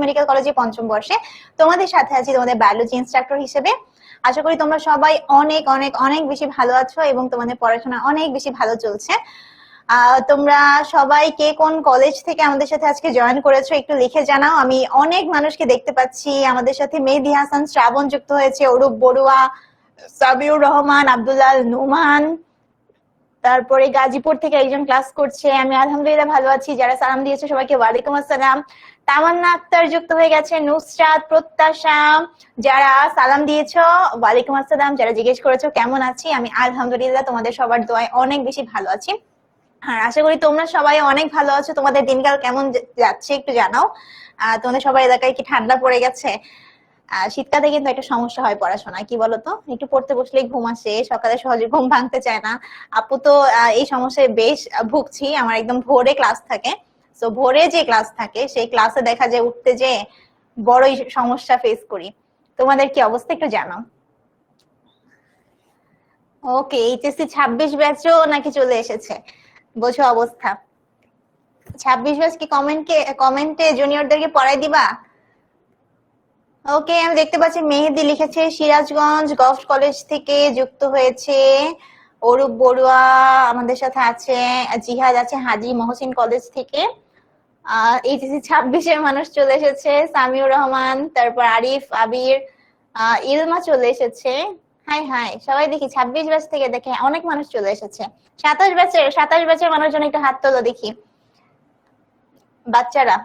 Medical কলেজে পঞ্চম বর্ষে তোমাদের সাথে আছি তোমাদের বায়োলজি ইনস্ট্রাক্টর হিসেবে। আশা করি তোমরা সবাই অনেক অনেক অনেক বেশি ভালো আছো এবং তোমাদের পড়াশোনা অনেক বেশি ভালো চলছে। তোমরা সবাই কে কোন কলেজ থেকে আমাদের সাথে আজকে জয়েন করেছো একটু লিখে জানাও। আমি অনেক মানুষকে দেখতে পাচ্ছি, আমাদের সাথে মেহেদি হাসান শ্রাবণ যুক্ত হয়েছে, অরূপ বড়ুয়া, সাবিউর রহমান, আব্দুল্লাহ নুমান, তারপরে গাজীপুর থেকে একজন ক্লাস করছে। আমি আলহামদুলিল্লাহ ভালো আছি। যারা সালাম দিয়েছে সবাইকে ওয়ালাইকুম আসসালাম। তামান্না আক্তার যুক্ত হয়ে গেছে, নুসরাত, প্রত্যাশা, যারা সালাম দিয়েছো ওয়ালাইকুম আসসালাম। যারা জিজ্ঞেস করেছো কেমন আছি, আমি আলহামদুলিল্লাহ তোমাদের সবার দোয়ায় অনেক বেশি ভালো আছি। আর আশা করি তোমরা সবাই অনেক ভালো আছো। তোমাদের দিনকাল কেমন যাচ্ছে একটু জানাও। তোমাদের সবার এলাকায় কি ঠান্ডা পড়ে গেছে? শীতকালে কিন্তু একটা সমস্যা হয় পড়াশোনা, কি বলতো, একটু পড়তে বসলেই ঘুম আসে, সকালে সহজে ঘুম ভাঙতে চায় না। আপু তো এই সমস্যায় বেশ ভুগছি। আমার একদম ভোরে ক্লাস থাকে, তো ভোরে যে ক্লাস থাকে সেই ক্লাসে দেখা যায় উঠতে যে বড়ই সমস্যা ফেস করি। তোমাদের কি অবস্থা একটু জানাও। ওকে, এইচএসসি 26 ব্যাচও নাকি চলে এসেছে, বোঝো অবস্থা। 26 ব্যাচ কি কমেন্টে জুনিয়রদেরকে পড়াই দিবা? ওকে, আমি দেখতে পাচ্ছি মেহেদি লিখেছে সিরাজগঞ্জ গভর্নমেন্ট কলেজ থেকে যুক্ত হয়েছে, অরূপ বড়ুয়া আমাদের সাথে আছে, জিহাদ আছে হাজী মহসিন কলেজ থেকে। এইচএসসি 26-এর মানুষ চলে এসেছে, সামিউর রহমান, তারপর আরিফ, আবির, ইলমা চলে এসেছে। হাই হাই, সবাই দেখি 26 ব্যাচ থেকে দেখে অনেক মানুষ চলে এসেছে। 27 ব্যাচের মানুষজন একটু হাত তোলো দেখি, বাচ্চারা।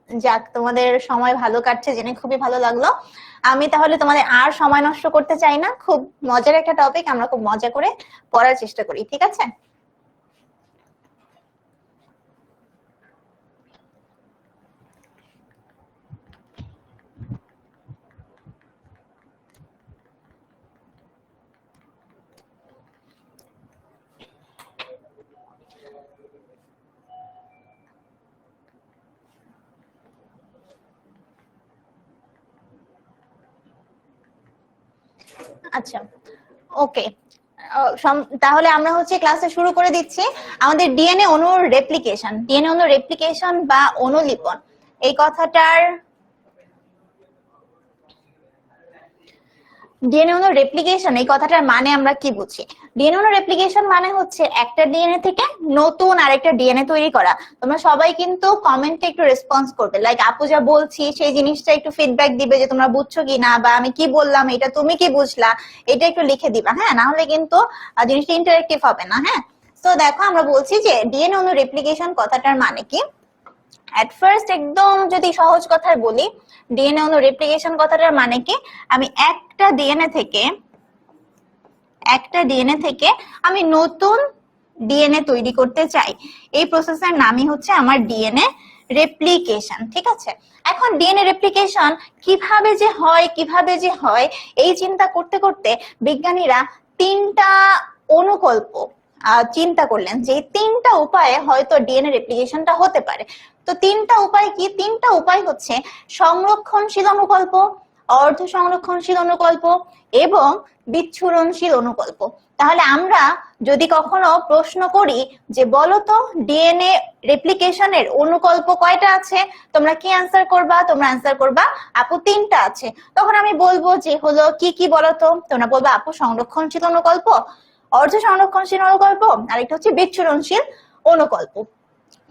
যাক, তোমাদের সময় ভালো কাটছে জেনে খুবই ভালো লাগলো। আমি তাহলে তোমাদের আর সময় নষ্ট করতে চাই না, খুব মজার একটা টপিক, আমরা খুব মজা করে পড়ার চেষ্টা করি, ঠিক আছে? আচ্ছা, ওকে, তাহলে আমরা হচ্ছে ক্লাসে শুরু করে দিচ্ছি। আমাদের ডিএনএ অণুর রেপ্লিকেশন বা অনুলিপন, এই কথাটার ডিএনএ অণুর রেপ্লিকেশন এই কথাটার মানে আমরা কি বুঝি? ডিএনএ অণুর রেপ্লিকেশন মানে হচ্ছে একটা ডিএনএ থেকে নতুন আরেকটা ডিএনএ তৈরি করা। তোমরা সবাই কিন্তু কমেন্টে একটু রেসপন্স করবে, লাইক আপু যা বলছি সেই জিনিসটা একটু ফিডব্যাক দিবে যে তোমরা বুঝছো কিনা, বা আমি কি বললাম এটা তুমি কি বুঝলা, এটা একটু লিখে দিবা, হ্যাঁ? না হলে কিন্তু জিনিসটা ইন্টারেক্টিভ হবে না, হ্যাঁ? তো দেখো, আমরা বলছি যে ডিএনএ অণুর রেপ্লিকেশন কথাটার মানে কি। এট ফার্স্ট একদম যদি সহজ কথায় বলি, ডিএনএ অণু রেপ্লিকেশন কথাটার মানে কি, আমি একটা ডিএনএ থেকে আমি নতুন ডিএনএ তৈরি করতে চাই। এই প্রসেসের নামই হচ্ছে আমার ডিএনএ রেপ্লিকেশন, ঠিক আছে? এখন ডিএনএ রেপ্লিকেশন কিভাবে যে হয় এই চিন্তা করতে করতে বিজ্ঞানীরা তিনটা অনুকল্প চিন্তা করলেন, যে তিনটা উপায়ে হয়তো ডিএনএ রেপ্লিকেশনটা হতে পারে। তো তিনটা উপায় কি? তিনটা উপায় হচ্ছে সংরক্ষণশীল অনুকল্প, অর্ধ সংরক্ষণশীল অনুকল্প এবং বিচ্ছুরণশীল অনুকল্প। তাহলে আমরা যদি কখনো প্রশ্ন করি যে বলতো ডিএনএ রেপ্লিকেশনের অনুকল্প কয়টা আছে, তোমরা কি অ্যান্সার করবা? তোমরা অ্যান্সার করবা আপু 3টা আছে। তখন আমি বলবো যে হলো কি কি বলতো, তোমরা বলবা আপু সংরক্ষণশীল অনুকল্প, অর্ধ সংরক্ষণশীল অনুকল্প, আর একটা হচ্ছে বিচ্ছুরণশীল অনুকল্প।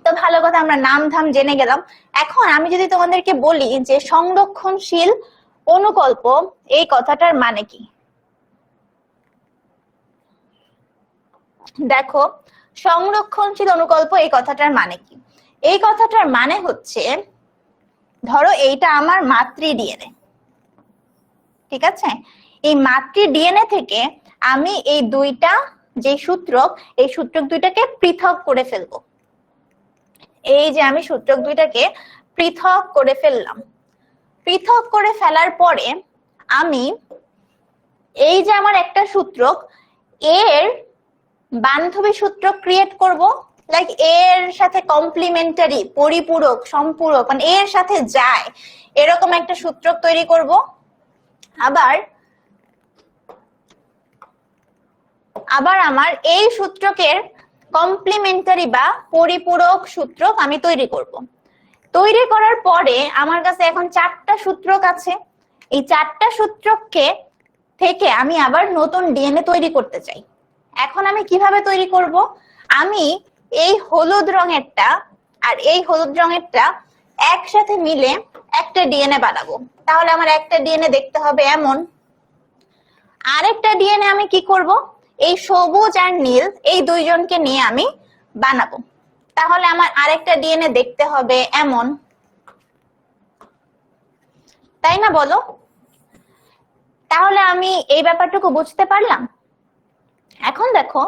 তো ভালো কথা, আমরা নাম ধাম জেনে গেলাম। এখন আমি যদি তোমাদেরকে বলি যে সংরক্ষণশীল অনুকল্প এই কথাটার মানে কি, দেখো সংরক্ষণশীল অনুকল্প এই কথাটার মানে কি? এই কথাটার মানে হচ্ছে, ধরো এইটা আমার মাতৃ ডিএনএ, ঠিক আছে? এই মাতৃ ডিএনএ থেকে আমি এই দুইটা যে সূত্রক, এই সূত্রক দুইটাকে পৃথক করে ফেলবো। এই যে আমি সূত্রক দুইটাকে পৃথক করে ফেললাম, পৃথক করে ফেলার পরে আমি এই যে আমার একটা সূত্রক, এর বান্ধবী সূত্র ক্রিয়েট করব, লাইক এর সাথে কমপ্লিমেন্টারি, পরিপূরক, সম্পূরক, মানে এর সাথে যায় এরকম একটা সূত্রক তৈরি করব। আবার আমার এই সূত্রকের কমপ্লিমেন্টারি বা পরিপূরক সূত্রক আমি তৈরি করব। তৈরি করার পরে আমার কাছে এখন 4টা সূত্রক আছে। এই 4টা সূত্রককে থেকে আমি আবার নতুন ডিএনএ তৈরি করতে চাই। এখন আমি কিভাবে তৈরি করব? আমি এই হলুদ রঙেরটা আর এই হলুদ রঙেরটা একসাথে মিলে একটা ডিএনএ বানাবো। তাহলে আমার একটা ডিএনএ দেখতে হবে এমন। আরেকটা ডিএনএ আমি কি করব? এই সবুজ আর নীল এই দুইজনকে নিয়ে আমি বানাবো। তাহলে আমার আরেকটা ডিএনএ দেখতে হবে এমন, তাই না বলো? তাহলে আমি এই ব্যাপারটুকু বুঝতে পারলাম। এখন দেখো,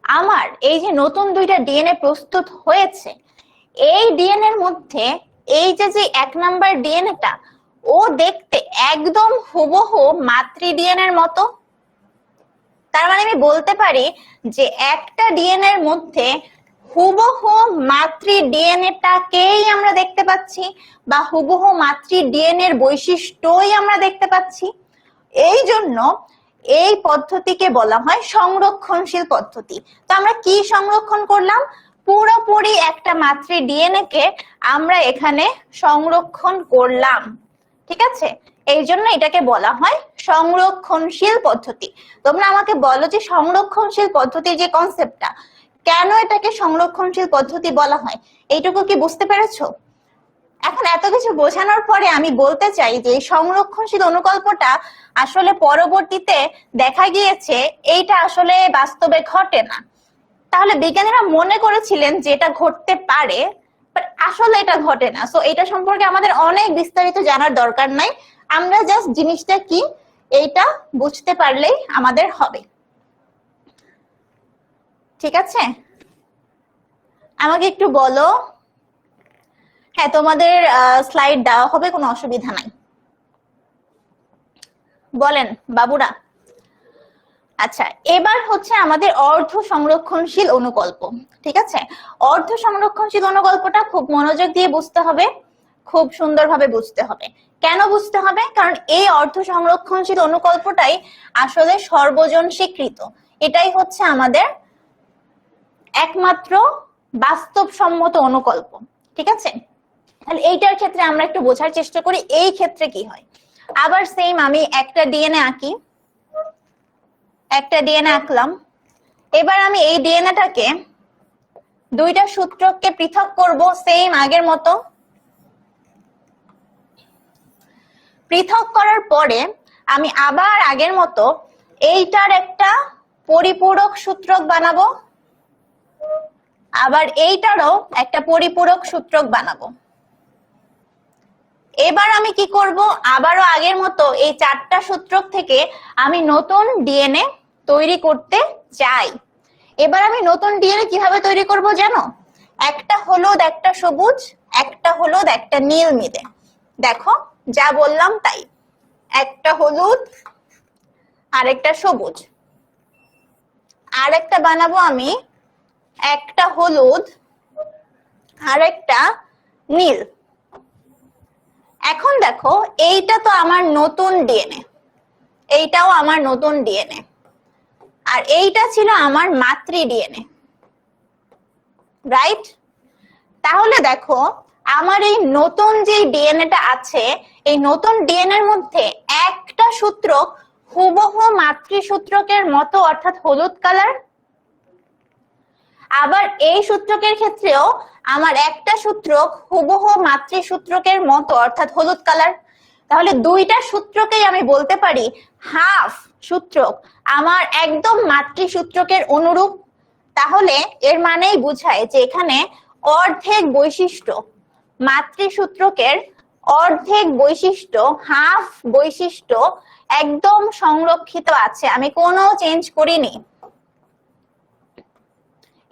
আমার এই যে নতুন দুইটা ডিএনএ প্রস্তুত হয়েছে, এই ডিএনএ এর মধ্যে এই যে 1 নাম্বার ডিএনএটা, ও দেখতে একদম হুবহু মাতৃ ডিএনএ এর মতো। তার মানে আমি বলতে পারি যে একটা ডিএনএ এর মধ্যে হুবহু মাতৃ ডিএনএটাকেই আমরা দেখতে পাচ্ছি, বা হুবহু মাতৃ ডিএনএ এর বৈশিষ্ট্যই আমরা দেখতে পাচ্ছি। এই জন্য এই পদ্ধতিকে বলা হয় সংরক্ষণশীল পদ্ধতি। তো আমরা কি সংরক্ষণ করলাম? পুরোপুরি একটা মাতৃ ডিএনএ কে আমরা এখানে সংরক্ষণ করলাম, ঠিক আছে? এই জন্য এটাকে বলা হয় সংরক্ষণশীল পদ্ধতি। তোমরা আমাকে বলো যে সংরক্ষণশীল পদ্ধতির যে কনসেপ্টটা, কেন এটাকে সংরক্ষণশীল পদ্ধতি বলা হয়, এইটুকু কি বুঝতে পেরেছো? এখন এত কিছু বোঝানোর পরে আমি বলতে চাই যে এই সংরক্ষণশীল অনুকল্পটা আসলে পরবর্তীতে দেখা গিয়েছে এইটা আসলে বাস্তবে ঘটে না। তাহলে বিজ্ঞানীরা মনে করেছিলেন যে এটা ঘটতে পারে, বাট আসলে এটা ঘটে না। সো এটা সম্পর্কে আমাদের অনেক বিস্তারিত জানার দরকার নাই, আমরা জাস্ট জিনিসটা কি এইটা বুঝতে পারলেই আমাদের হবে, ঠিক আছে? আমাকে একটু বলো। হ্যাঁ, তোমাদের স্লাইড দেওয়া হবে, কোনো অসুবিধা নাই। বলেন বাবুরা। আচ্ছা, এবার হচ্ছে আমাদের অর্ধ সংরক্ষণশীল অনুকল্প, ঠিক আছে? অর্ধ সংরক্ষণশীল অনুকল্পটা খুব মনোযোগ দিয়ে বুঝতে হবে, খুব সুন্দরভাবে বুঝতে হবে। কেন বুঝতে হবে? কারণ এই অর্ধ সংরক্ষণশীল অনুকল্পটাই আসলে সর্বজন স্বীকৃত। এটাই হচ্ছে আমাদের একমাত্র বাস্তবসম্মত অনুকল্প, ঠিক আছে? তাহলে এইটার ক্ষেত্রে আমরা একটু বোঝার চেষ্টা করি এই ক্ষেত্রে কি হয়। আবার সেম আমি একটা ডিএনএ আঁকি, একটা ডিএনএ আঁকলাম। এবার আমি এই ডিএনএটাকে দুইটা সূত্রককে পৃথক করব, সেম আগের মতো। পৃথক করার পরে আমি আবার আগের মতো এইটার একটা পরিপূরক সূত্রক বানাবো, আবার এইটারও একটা পরিপূরক সূত্রক বানাবো। এবার আমি কি করব? আবারও আগের মতো এই 4টা সূত্রক থেকে আমি নতুন ডিএনএ তৈরি করতে চাই। এবার আমি নতুন ডিএনএ কিভাবে তৈরি করব জানো? একটা হলুদ, একটা সবুজ, একটা হলুদ, একটা নীল মিলে। দেখো, যা বললাম তাই। একটা হলুদ আর একটা সবুজ, আর একটা বানাবো আমি একটা হলুদ আর একটা নীল। এখন দেখো, এইটা তো আমার নতুন ডিএনএ, এইটাও আমার নতুন ডিএনএ, আর এইটা ছিল আমার মাতৃ ডিএনএ, রাইট? তাহলে দেখো, আমার এই নতুন যে ডিএনএটা আছে, এই নতুন ডিএনএ এর মধ্যে একটা সূত্রক হুবহু মাতৃ সূত্রকের মতো, অর্থাৎ হলুদ কালার। আবার এই সূত্রকের ক্ষেত্রেও আমার একটা সূত্রক হুবহু মাতৃ সূত্রকের মতো, অর্থাৎ হলুদ কালার। তাহলে দুইটা সূত্রকেই আমি বলতে পারি হাফ সূত্রক আমার একদম মাতৃ সূত্রকের অনুরূপ। তাহলে এর মানেই বোঝায় যে এখানে অর্ধেক বৈশিষ্ট্য, মাতৃ সূত্রকের অর্ধেক বৈশিষ্ট্য, হাফ বৈশিষ্ট্য একদম সংরক্ষিত আছে, আমি কোনো চেঞ্জ করিনি।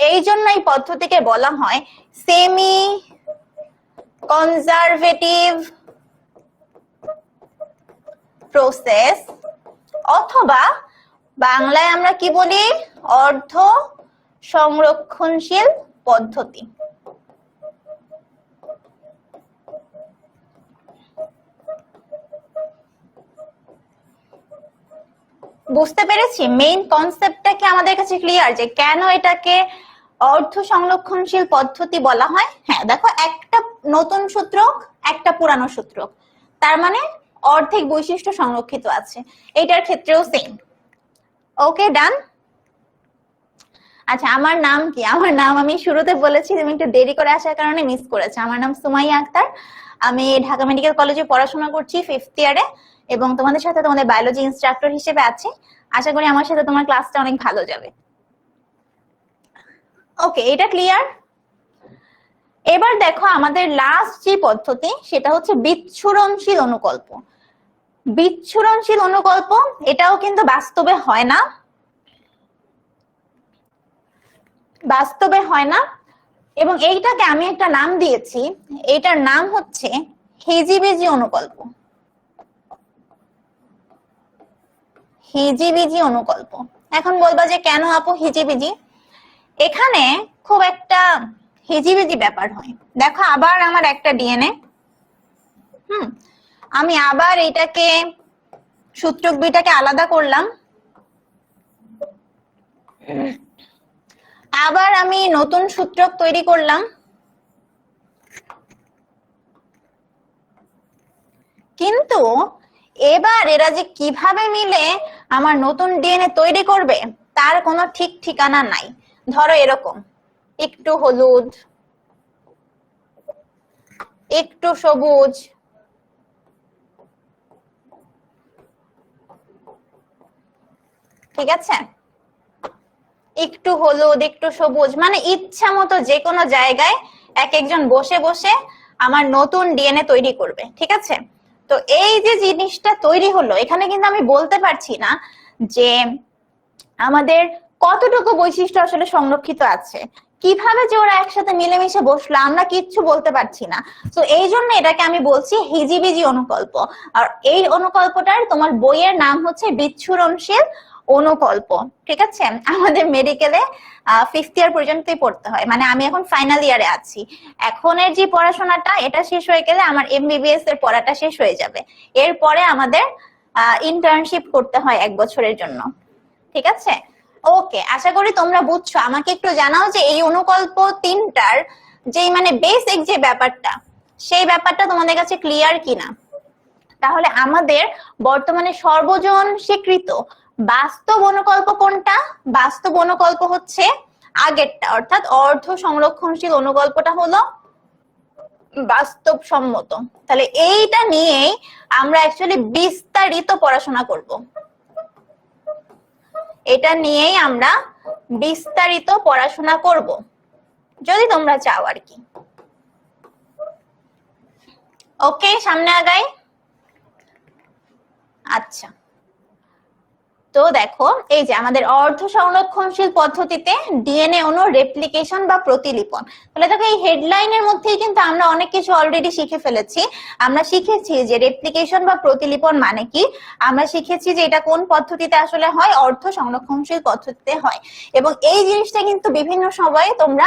এই জন্য এই পদ্ধতিকে বলা হয় সেমি কনজারভেটিভ প্রসেস, অথবা বাংলায় আমরা কি বলি? অর্ধ সংরক্ষণশীল পদ্ধতি। বুঝতে পেরেছি মেইন কনসেপ্টটা কি আমাদের কাছে ক্লিয়ার, যে কেন এটাকে অর্ধ সংরক্ষণশীল পদ্ধতি বলা হয়? হ্যাঁ, দেখো একটা নতুন সূত্রক একটা পুরানো সূত্রক, তার মানে অর্ধেক বৈশিষ্ট্য সংরক্ষিত আছে। এটার ক্ষেত্রেও সেম। ওকে, ডান। আচ্ছা, আমার নাম কি? আমার নাম আমি শুরুতে বলেছি, তুমি একটু দেরি করে আসার কারণে মিস করেছো। আমার নাম সুমাইয়া আক্তার। আমি ঢাকা মেডিকেল কলেজে পড়াশোনা করছি 5th ইয়ারে, এবং তোমাদের সাথে তোমাদের বায়োলজি ইনস্ট্রাক্টর হিসেবে আছি। আশা করি আমার সাথে তোমার ক্লাসটা অনেক ভালো যাবে। ওকে, এটা ক্লিয়ার? এবার দেখো আমাদের লাস্ট যে পদ্ধতি সেটা হচ্ছে বিচ্ছুরণশীল অনুকল্প। বিচ্ছুরণশীল অনুকল্প এটাও কিন্তু বাস্তবে হয় না, বাস্তবে হয় না, এবং এইটাকে আমি একটা নাম দিয়েছি, এটার নাম হচ্ছে হিজিবিজি অনুকল্প। হিজিবিজি অনুকল্প। এখন বলবা যে কেন আপু হিজিবিজি? এখানে খুব একটা হিজিবিজি ব্যাপার হয়। দেখো আবার আমার একটা ডিএনএ, আমি আবার এটাকে সূত্রক দুইটাকে আলাদা করলাম, আবার আমি নতুন সূত্রক তৈরি করলাম, কিন্তু এবার এরা যে কিভাবে মিলে আমার নতুন ডিএনএ তৈরি করবে তার কোনো ঠিক ঠিকানা নাই। ধরো এরকম, একটু হলুদ, একটু সবুজ, ঠিক আছে, একটু হলুদ একটু সবুজ, মানে ইচ্ছা মতো যে কোনো জায়গায় এক একজন বসে বসে আমার নতুন ডিএনএ তৈরি করবে, ঠিক আছে। তো এই যে জিনিসটা তৈরি হলো, এখানে কিন্তু আমি বলতে পারছি না যে আমাদের কতটুকু বৈশিষ্ট্য আসলে সংরক্ষিত আছে, কিভাবে যে ওরা একসাথে মিলেমিশে বসলো আমরা কিচ্ছু বলতে পারছি না। তো এই জন্য এটাকে আমি বলছি হিজিবিজি অনুকল্প। আর এই অনুকল্পটার তোমার বইয়ের নাম হচ্ছে বিচ্ছুরণশীল অনুকল্প, ঠিক আছে। আমাদের মেডিকেলে 5th ইয়ার পর্যন্তই পড়তে হয়, মানে আমি এখন ফাইনাল ইয়ারে আছি। এখনের যে পড়াশোনাটা এটা শেষ হয়ে গেলে আমার এমবিবিএস এর পড়াটা শেষ হয়ে যাবে। এরপরে আমাদের ইন্টার্নশিপ করতে হয় 1 বছরের জন্য, ঠিক আছে। ওকে, আশা করি তোমরা বুঝছো। আমাকে একটু জানাও যে এই অনুকল্প তিনটার যেই মানে বেসিক যে ব্যাপারটা, সেই ব্যাপারটা তোমাদের কাছে ক্লিয়ার কিনা। তাহলে আমাদের বর্তমানে সর্বজন স্বীকৃত বাস্তব অনুকল্প কোনটা? বাস্তব অনুকল্প হচ্ছে আগেরটা, অর্থাৎ অর্ধ সংরক্ষণশীল অনুকল্পটা হলো বাস্তবসম্মত। তাহলে এইটা নিয়েই আমরা অ্যাকচুয়ালি বিস্তারিত পড়াশোনা করব, এটা নিয়েই আমরা বিস্তারিত পড়াশোনা করব যদি তোমরা চাও আর কি। ওকে, সামনে আগাই। আচ্ছা, তো দেখো এই যে আমাদের অর্ধ সংরক্ষণশীল পদ্ধতিতে ডিএনএ অণু রেপ্লিকেশন বা প্রতিলিপন। তাহলে দেখো এই হেডলাইনের মধ্যেই কিন্তু আমরা অনেক কিছু অলরেডি শিখে ফেলেছি। আমরা শিখেছি যে রেপ্লিকেশন বা প্রতিলিপন মানে কি, আমরা শিখেছি যে এটা কোন পদ্ধতিতে আসলে হয়, অর্ধ সংরক্ষণশীল পদ্ধতিতে হয়। এবং এই জিনিসটা কিন্তু বিভিন্ন সময় তোমরা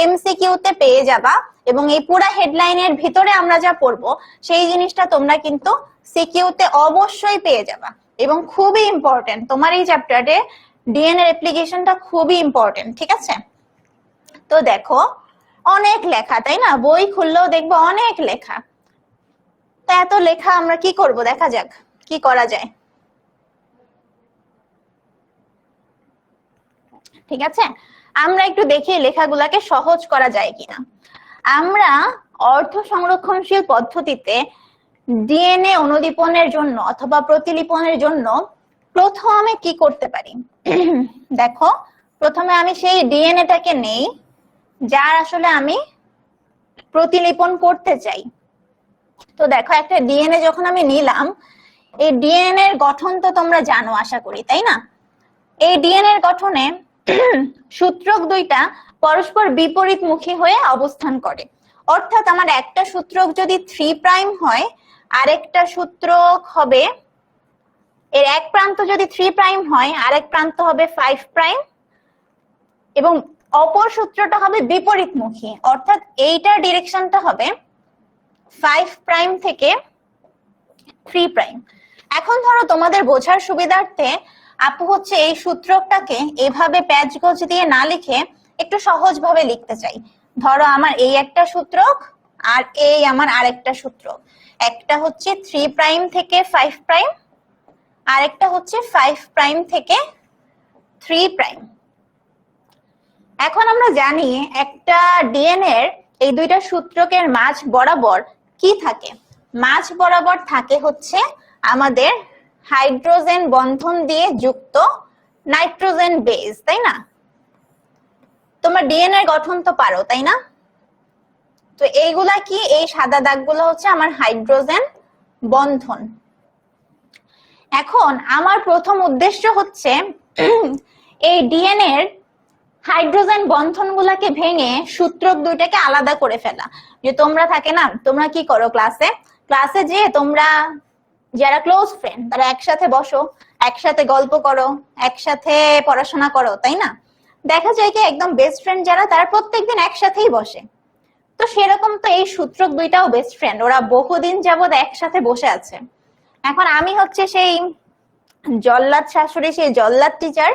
এমসিকিউতে পেয়ে যাবা, এবং এই পুরো হেডলাইনের ভিতরে আমরা যা পড়বো সেই জিনিসটা তোমরা কিন্তু সিকিউতে অবশ্যই পেয়ে যাবা। এবং খুবই ইম্পর্টেন্ট, তোমার এই চ্যাপ্টারে ডিএনএ রেপ্লিকেশনটা খুবই ইম্পর্টেন্ট, ঠিক আছে। তো দেখো অনেক লেখা, তাই না? বই খুললেও দেখবো অনেক লেখা। তো এত লেখা আমরা কি করব, দেখা যাক কি করা যায়, ঠিক আছে। আমরা একটু দেখি লেখাগুলাকে সহজ করা যায় কিনা। আমরা অর্ধ সংরক্ষণশীল পদ্ধতিতে ডিএনএ অনুলিপনের জন্য অথবা প্রতিলিপনের জন্য প্রথমে কি করতে পারি? দেখো প্রথমে আমি সেই ডিএনএটাকে নেই যার আসলে আমি প্রতিলিপন করতে চাই। তো দেখো একটা ডিএনএ যখন আমি নিলাম, এই ডিএনএ এর গঠন তো তোমরা জানো আশা করি, তাই না? এই ডিএনএ এর গঠনে সূত্রক দুইটা পরস্পর বিপরীতমুখী হয়ে অবস্থান করে। অর্থাৎ আমার একটা সূত্রক যদি 3 প্রাইম হয়, আরেকটা সূত্রক হবে, এর এক প্রান্ত যদি 3 প্রাইম হয় আরেক প্রান্ত হবে 5 প্রাইম, এবং অপর সূত্রটা হবে বিপরীতমুখী, অর্থাৎ এইটার ডিরেকশনটা হবে 5 প্রাইম থেকে 3 প্রাইম। এখন ধরো তোমাদের বোঝার সুবিধার্থে আপু হচ্ছে এই সূত্রকটাকে এভাবে প্যাচ গোজ দিয়ে না লিখে একটু সহজ ভাবে লিখতে চাই। ধরো আমার এই একটা সূত্রক আর এই আমার আরেকটা সূত্রক, একটা হচ্ছে 3 প্রাইম থেকে 5 প্রাইম, আরেকটা হচ্ছে 5 প্রাইম থেকে 3 প্রাইম। এখন আমরা জানি একটা ডিএনএ এর এই দুইটা সূত্রকের মাঝ বরাবর কি থাকে? মাঝ বরাবর থাকে হচ্ছে আমাদের হাইড্রোজেন বন্ধন দিয়ে যুক্ত নাইট্রোজেন বেস, তাই না? তোমরা ডিএনএ গঠন তো পারো, তাই না? তো এইগুলা কি? এই সাদা দাগগুলো হচ্ছে আমার হাইড্রোজেন বন্ধন। এখন আমার প্রথম উদ্দেশ্য হচ্ছে এই ডিএনএ এর হাইড্রোজেন বন্ধনগুলোকে ভেঙে সূত্রক দুইটাকে আলাদা করে ফেলা। যে তোমরা থাকে না, তোমরা কি করো ক্লাসে যে তোমরা যারা ক্লোজ ফ্রেন্ড তারা একসাথে বসো, একসাথে গল্প করো, একসাথে পড়াশোনা করো, তাই না? দেখা যায় কি একদম বেস্ট ফ্রেন্ড যারা তারা প্রত্যেকদিন একসাথেই বসে। তো সেরকম তো এই সূত্রক দুইটাও বেস্ট ফ্রেন্ড, ওরা বহুদিন যাবত একসাথে বসে আছে। এখন আমি হচ্ছে সেই জল্লাদ শাশুড়ি, সেই জল্লাদ টিচার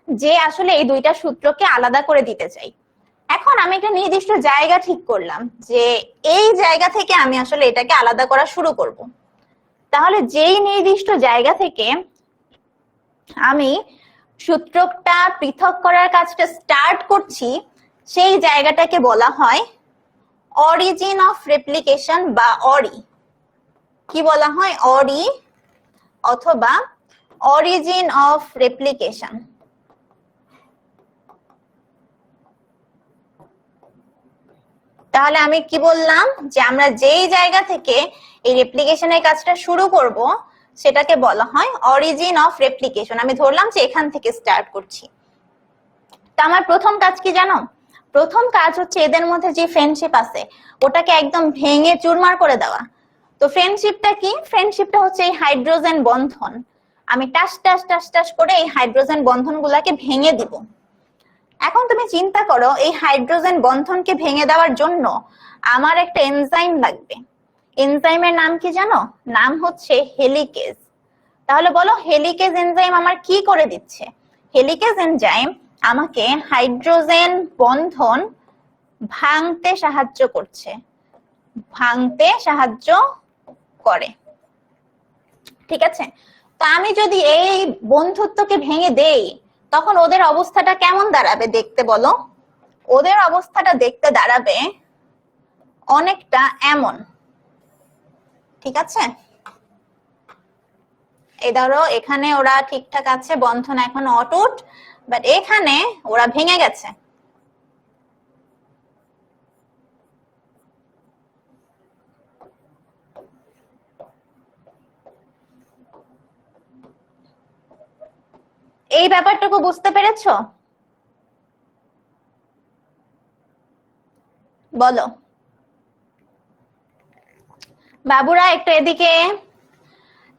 যে আসলে এই দুইটা সূত্রকে আলাদা করে দিতে চাই। এখন আমি একটা নির্দিষ্ট জায়গা ঠিক করলাম যে এই জায়গা থেকে আমি আসলে এটাকে আলাদা করা শুরু করব। তাহলে যেই নির্দিষ্ট জায়গা থেকে আমি সূত্রকটা পৃথক করার কাজটা স্টার্ট করছি, সেই জায়গাটাকে বলা হয় অরিজিন অফ রেপ্লিকেশন বা অরি। কি বলা হয়? অরি অথবা অরিজিন অফ রেপ্লিকেশন। তাহলে আমি কি বললাম? যে আমরা যেই জায়গা থেকে এই রেপ্লিকেশনের কাজটা শুরু করব সেটাকে বলা হয় অরিজিন অফ রেপ্লিকেশন। আমি ধরলাম যে এখান থেকে স্টার্ট করছি। তো আমার প্রথম কাজ কি জানো? প্রথম কাজ হচ্ছে এদের মধ্যে যে ফ্রেন্ডশিপ আছে ওটাকে একদম ভেঙে চুরমার করে দেওয়া। তো ফ্রেন্ডশিপটা কি? ফ্রেন্ডশিপটা হচ্ছে এই হাইড্রোজেন বন্ধন। আমি টাস টাস টাস টাস করে এই হাইড্রোজেন বন্ধনগুলোকে ভেঙে দিব। এখন তুমি চিন্তা করো, এই হাইড্রোজেন বন্ধনকে ভেঙে দেওয়ার জন্য আমার একটা এনজাইম লাগবে। এনজাইমের নাম কি জানো? নাম হচ্ছে হেলিকেজ। তাহলে বলো হেলিকেজ এনজাইম আমার কি করে দিচ্ছে? হেলিকেজ এনজাইম আমাকে হাইড্রোজেন বন্ধন ভাঙতে সাহায্য করছে, ভাঙতে সাহায্য করে। ঠিক আছে? তো আমি যদি এই বন্ধুত্বকে ভেঙে দেই তখন ওদের অবস্থাটা কেমন দাঁড়াবে দেখতে বলো? ওদের অবস্থাটা দেখতে দাঁড়াবে অনেকটা এমন। ঠিক আছে? এই ধরো এখানে ওরা ঠিকঠাক আছে, বন্ধন এখন অটুট, বাট এখানে ওরা ভেঙে গেছে। এই ব্যাপারটুকু বুঝতে পেরেছো? বলো বাবুরা একটু এদিকে।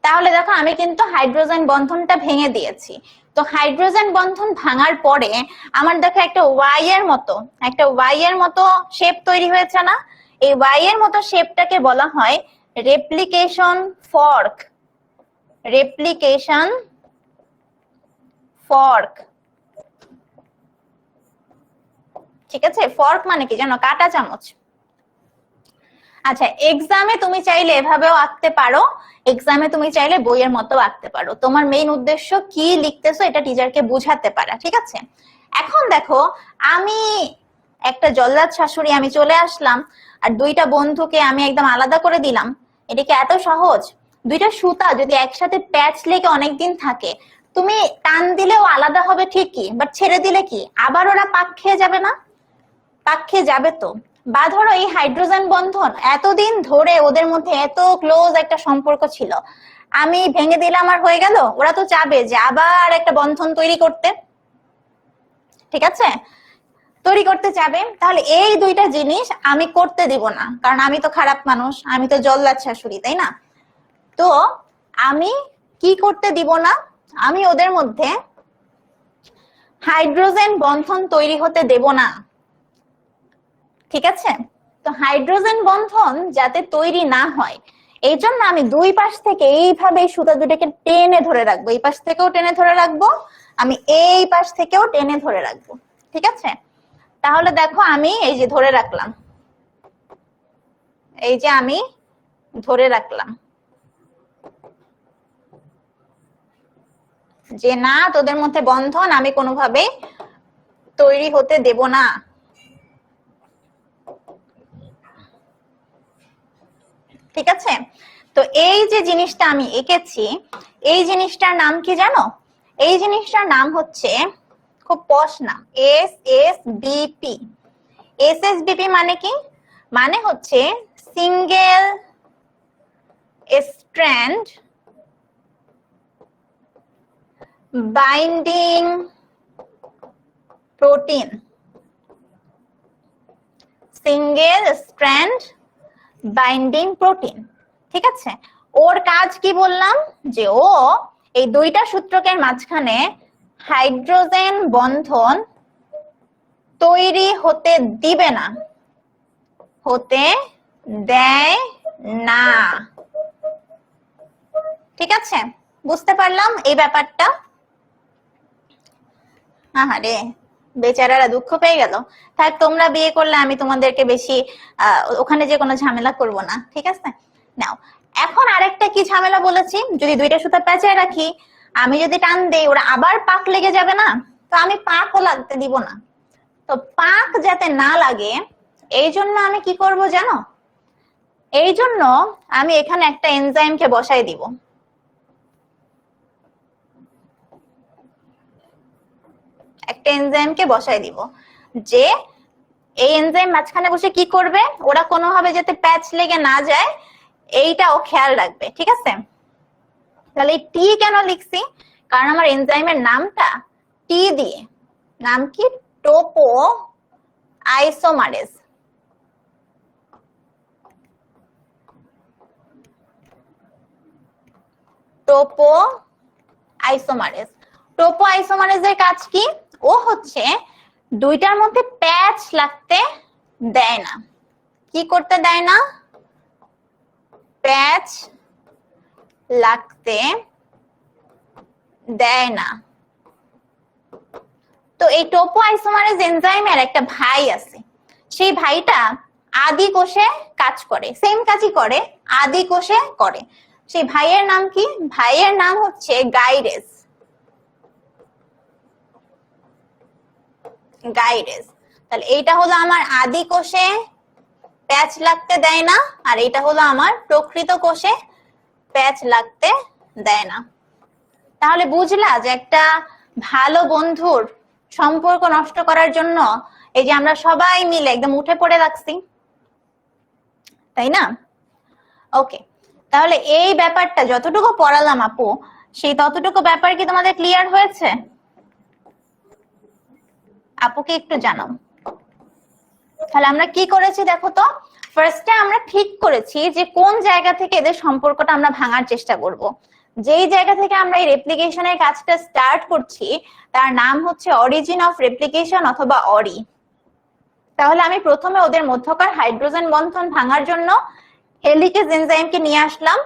তাহলে দেখো আমি কিন্তু হাইড্রোজেন বন্ধনটা ভেঙে দিয়েছি। তো হাইড্রোজেন বন্ধন ভাঙার পরে আমার দেখো একটা ওয়াই এর মতো শেপ তৈরি হয়েছে না? এই ওয়াই এর মতো শেপটাকে বলা হয় রেপ্লিকেশন ফর্ক। Replication fork. ঠিক আছে? ফর্ক মানে কি জানো? কাঁটা চামচ। আচ্ছা, এক্সামে তুমি চাইলে এভাবেও আঁকতে পারো, এক্সামে তুমি চাইলে বইয়ের মতো আঁকতে পারো। তোমার মেইন উদ্দেশ্য কি লিখতেছো এটা টিচারকে বুঝাতে পারা। ঠিক আছে? এখন দেখো আমি একটা জল্লাদ শাশুড়ি, আমি চলে আসলাম আর দুইটা বন্ধুকে আমি একদম আলাদা করে দিলাম। এটা কি এত সহজ? দুইটা সুতা যদি একসাথে প্যাচ লেগে অনেকদিন থাকে, তুমি টান দিলেও আলাদা হবে ঠিকই, বাট ছেড়ে দিলে কি আবার ওরা পাক খেয়ে যাবে না? পাক খেয়ে যাবে তো। বা ধরো এই হাইড্রোজেন বন্ধন এতদিন ধরে ওদের মধ্যে এত ক্লোজ একটা সম্পর্ক ছিল, আমি ভেঙে দিলাম আর হয়ে গেল? ওরা তো চাবে যে আবার একটা বন্ধন তৈরি করতে। ঠিক আছে? তৈরি করতে চাবে। তাহলে এই দুইটা জিনিস আমি করতে দিব না, কারণ আমি তো খারাপ মানুষ, আমি তো জল্লাদ শাশুড়ি, তাই না? তো আমি কি করতে দিব না? আমি ওদের মধ্যে হাইড্রোজেন বন্ধন তৈরি হতে দেব না। ঠিক আছে? তো হাইড্রোজেন বন্ধন যাতে তৈরি না হয় এই জন্য আমি দুই পাশ থেকে এইভাবে সুতা দুটাকে টেনে ধরে রাখবো। এই পাশ থেকেও টেনে ধরে রাখবো, আমি এই পাশ থেকেও টেনে ধরে রাখবো। ঠিক আছে? তাহলে দেখো আমি এই যে ধরে রাখলাম, এই যে আমি ধরে রাখলাম যে না, তোদের মধ্যে বন্ধন আমি কোনোভাবে তৈরি হতে দেব না। ঠিক আছে, তো এই যে জিনিসটা আমি এঁকেছি, এই জিনিসটার নাম কি জানো? এই জিনিসটার নাম হচ্ছে, খুব পশ নাম, SSBP। SSBP মানে কি? মানে হচ্ছে single strand binding protein. Single strand binding protein. ঠিক আছে, ওর কাজ কি বললাম? যে ও এই দুইটা সূত্রকের মাঝখানে হাইড্রোজেন বন্ধন তৈরি হতে দিবে না, হতে দেয় না। ঠিক আছে, বুঝতে পারলাম এই ব্যাপারটা? আহারে বেচারারা দুঃখ পেয়ে গেল। থাক, তোমরা বিয়ে করলে আমি তোমাদেরকে বেশি ওখানে যে কোনো ঝামেলা করব না। ঠিক আছে, নাও এখন আরেকটা কি ঝামেলা বলেছি, যদি দুইটা সুতা পেঁচায় রাখি, আমি যদি টান দেই ওরা আবার পাক লেগে যাবে না? তো আমি পাকও লাগতে দিব না। তো পাক যাতে না লাগে এই জন্য আমি কি করব জানো? এই জন্য আমি এখানে একটা এনজাইমকে বসাই দিব। একটা এনজাইমকে বসাই দিব, যে এই এনজাইম মাঝখানে বসে কি করবে, ওরা কোনোভাবে যাতে প্যাচ লেগে না যায় এইটা ও খেয়াল রাখবে। ঠিক আছে, তাহলে এই টি কেন লিখছি? কারণ আমার এনজাইমের নামটা টি দিয়ে। নাম কি? টোপো আইসোমারেজ। টোপো আইসোমারেজ। টোপো আইসোমারেজের কাজ কি? ও হচ্ছে দুইটার মধ্যে প্যাচ লাগতে দেয় না। কি করতে দেয় না? প্যাচ লাগতে দেয় না। তো এই টোপো আইসোমারেজ এনজাইমের একটা ভাই আছে, সেই ভাইটা আদি কোষে কাজ করে, সেম কাজই করে, আদি কোষে করে। সেই ভাইয়ের নাম কি? ভাইয়ের নাম হচ্ছে গাইরেস। গাইরেস। তাহলে এইটা হলো আমার আদি কোষে প্যাচ লাগতে দেয় না, আর এটা হলো আমার প্রকৃত কোষে প্যাচ লাগতে দেয় না। তাহলে বুঝলা যে একটা ভালো বন্ধুর সম্পর্ক নষ্ট করার জন্য এই যে আমরা সবাই মিলে একদম উঠে পড়ে লাগছি, তাই না? ওকে, তাহলে এই ব্যাপারটা যতটুকু পড়ালাম আপু, সেই ততটুকু ব্যাপার কি তোমাদের ক্লিয়ার হয়েছে? আপুকে একটু জানাও। তাহলে আমরা কি করেছি দেখো তো। ফার্স্টে আমরা ঠিক করেছি যে কোন জায়গা থেকে এদের সম্পর্কটা আমরা ভাঙার চেষ্টা করব। যেই জায়গা থেকে আমরা এই রেপ্লিকেশনের কাজটা স্টার্ট করছি তার নাম হচ্ছে অরিজিন অফ রেপ্লিকেশন অথবা অরি। তাহলে আমি প্রথমে ওদের মধ্যকার হাইড্রোজেন বন্ধন ভাঙার জন্য হেলিকেজ এনজাইমকে নিয়ে আসলাম।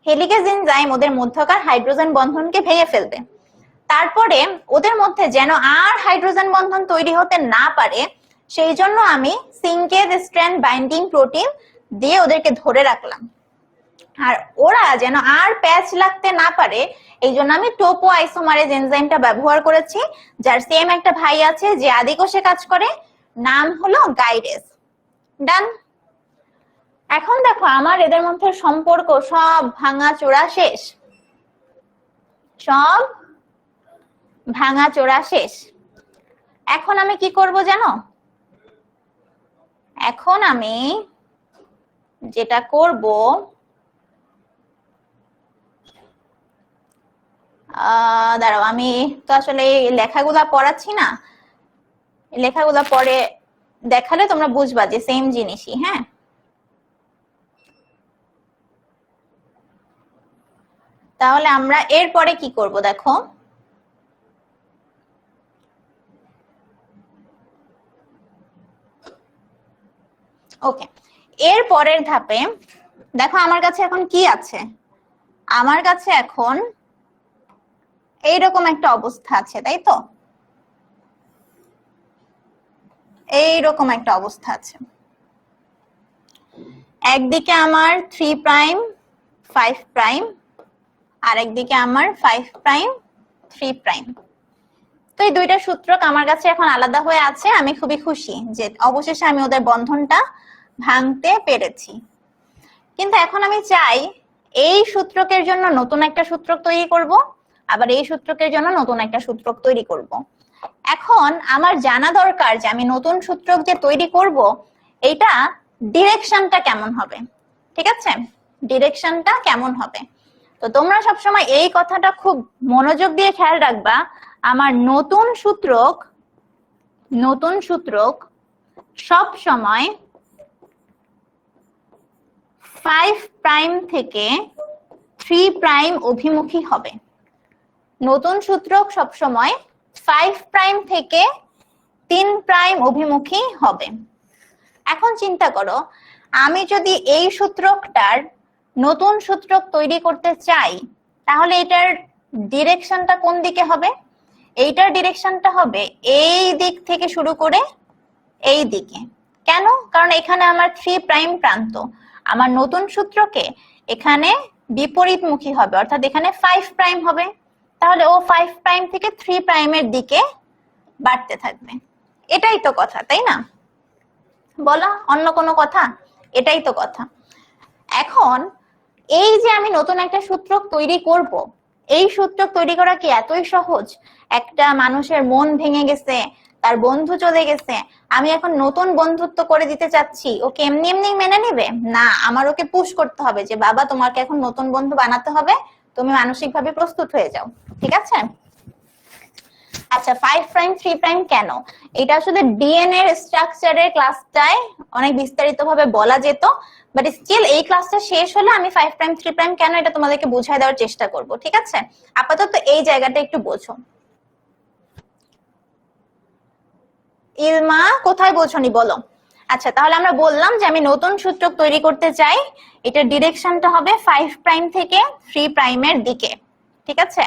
হেলিকেজ এনজাইম ওদের মধ্যকার হাইড্রোজেন বন্ধনকে ভেঙে ফেলবে। তারপরে ওদের মধ্যে যেন আর হাইড্রোজেন বন্ধন তৈরি হতে না পারে সেই জন্য আমি সিঙ্গেল স্ট্র্যান্ড বাইন্ডিং প্রোটিন দিয়ে ওদেরকে ধরে রাখলাম। আর ওরা যেন আর প্যাচ লাগতে না পারে এই জন্য আমি টোপো আইসোমারেজ এনজাইমটা ব্যবহার করেছি, যার সেম একটা ভাই আছে যে আদি কোষে কাজ করে, নাম হলো গাইরেস। ডান। এখন দেখো আমার এদের মধ্যে সম্পর্ক সব ভাঙা চোরা শেষ, সব ভাঙা চোরা শেষ। এখন আমি কি করব জানো? এখন আমি যেটা করব, দাঁড়াও, আমি তো আসলে লেখাগুলা পড়াচ্ছি না, লেখাগুলা পরে দেখালে তোমরা বুঝবা যে সেম জিনিসই। হ্যাঁ, তাহলে আমরা এরপরে কি করব দেখো। ওকে, এর পরের ধাপে দেখো আমার কাছে এখন কি আছে। আমার কাছে এখন এইরকম একটা অবস্থা আছে, তাই তো? এইরকম একটা অবস্থা আছে। একদিকে আমার 3 প্রাইম 5 প্রাইম, আর একদিকে আমার 5 প্রাইম 3 প্রাইম। তো এই দুইটা সূত্রক আমার কাছে এখন আলাদা হয়ে আছে। আমি খুবই খুশি যে অবশেষে আমি ওদের বন্ধনটা ভাঙতে পেরেছি। কিন্তু এখন আমি চাই এই সূত্রকের জন্য নতুন একটা সূত্রক তৈরি করব, আবার এই সূত্রকের জন্য নতুন একটা সূত্রক তৈরি করব। এখন আমার জানা দরকার যে আমি নতুন সূত্রক যে তৈরি করব এইটা ডিরেকশনটা কেমন হবে। ঠিক আছে, ডিরেকশনটা কেমন হবে। তো তোমরা সবসময় এই কথাটা খুব মনোযোগ দিয়ে খেয়াল রাখবা, আমার নতুন সূত্রক সব সময় 5 প্রাইম থেকে 3 প্রাইম অভিমুখী হবে। নতুন সূত্রক সব সময় 5 প্রাইম থেকে 3 প্রাইম অভিমুখী হবে। এখন চিন্তা করো, আমি যদি এই সূত্রকটার নতুন সূত্রক তৈরি করতে চাই তাহলে এটার ডিরেকশনটা কোন দিকে হবে? এইটার ডিরেকশনটা হবে এই দিক থেকে শুরু করে এই দিকে। কেন? কারণ এখানে আমার 3 প্রাইম প্রান্ত, আমার নতুন সূত্রকে এখানে বিপরীতমুখী হবে, অর্থাৎ এখানে 5 প্রাইম হবে। তাহলে ও 5 প্রাইম থেকে 3 প্রাইমের দিকে বাড়তে থাকবে। এটাই তো কথা, তাই না? বলো, অন্য কোনো কথা? এটাই তো কথা। এখন এই যে আমি নতুন একটা সূত্রক তৈরি করব, এই সূত্রক তৈরি করা কি এতই সহজ? একটা মানুষের মন ভেঙে গেছে, তার বন্ধু চলে গেছে, আমি এখন নতুন বন্ধুত্ব করে দিতে চাচ্ছি, ওকে এমনি এমনি মেনে নেবে না? আমার ওকে পুশ করতে হবে যে বাবা তোমাকে এখন নতুন বন্ধু বানাতে হবে, তুমি মানসিকভাবে প্রস্তুত হয়ে যাও। ঠিক আছে? আচ্ছা, 5 প্রাইম 3 প্রাইম কেন? এটা আসলে ডিএনএ এর স্ট্রাকচারের ক্লাসটায় অনেক বিস্তারিতভাবে বলা যেত, বাট স্টিল এই ক্লাসটা শেষ হলে আমি 5 প্রাইম 3 প্রাইম কেন এটা তোমাদেরকে বুঝাই দেওয়ার চেষ্টা করব। ঠিক আছে, আপাতত এই জায়গাটা একটু বোঝো। ইলমা কোথায় বোঝনি বলো? আচ্ছা, তাহলে আমরা বললাম যে আমি নতুন সূত্রক তৈরি করতে চাই, এটার ডিরেকশনটা হবে 5 প্রাইম থেকে 3 প্রাইমের দিকে। ঠিক আছে,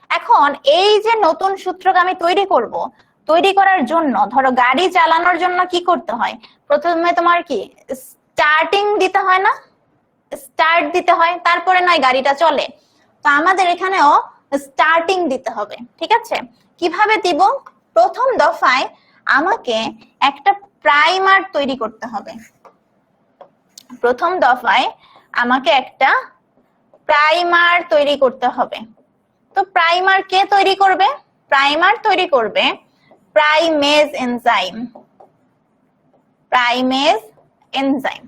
এখন এই যে নতুন সূত্রক আমি তৈরি করব, তৈরি করার জন্য ধরো গাড়ি চালানোর জন্য কি করতে হয়? প্রথমে তোমার কি স্টার্টিং দিতে হয় না? স্টার্ট দিতে হয়, তারপরে নয় গাড়িটা চলে। তো আমাদের এখানেও স্টার্টিং দিতে হবে। ঠিক আছে, কিভাবে দিব? প্রথম দফায় আমাকে একটা প্রাইমার তৈরি করতে হবে। প্রথম দফায় আমাকে একটা প্রাইমার তৈরি করতে হবে। তো প্রাইমার কে তৈরি করবে? প্রাইমার তৈরি করবে প্রাইমেজ এনজাইম। Primase enzyme.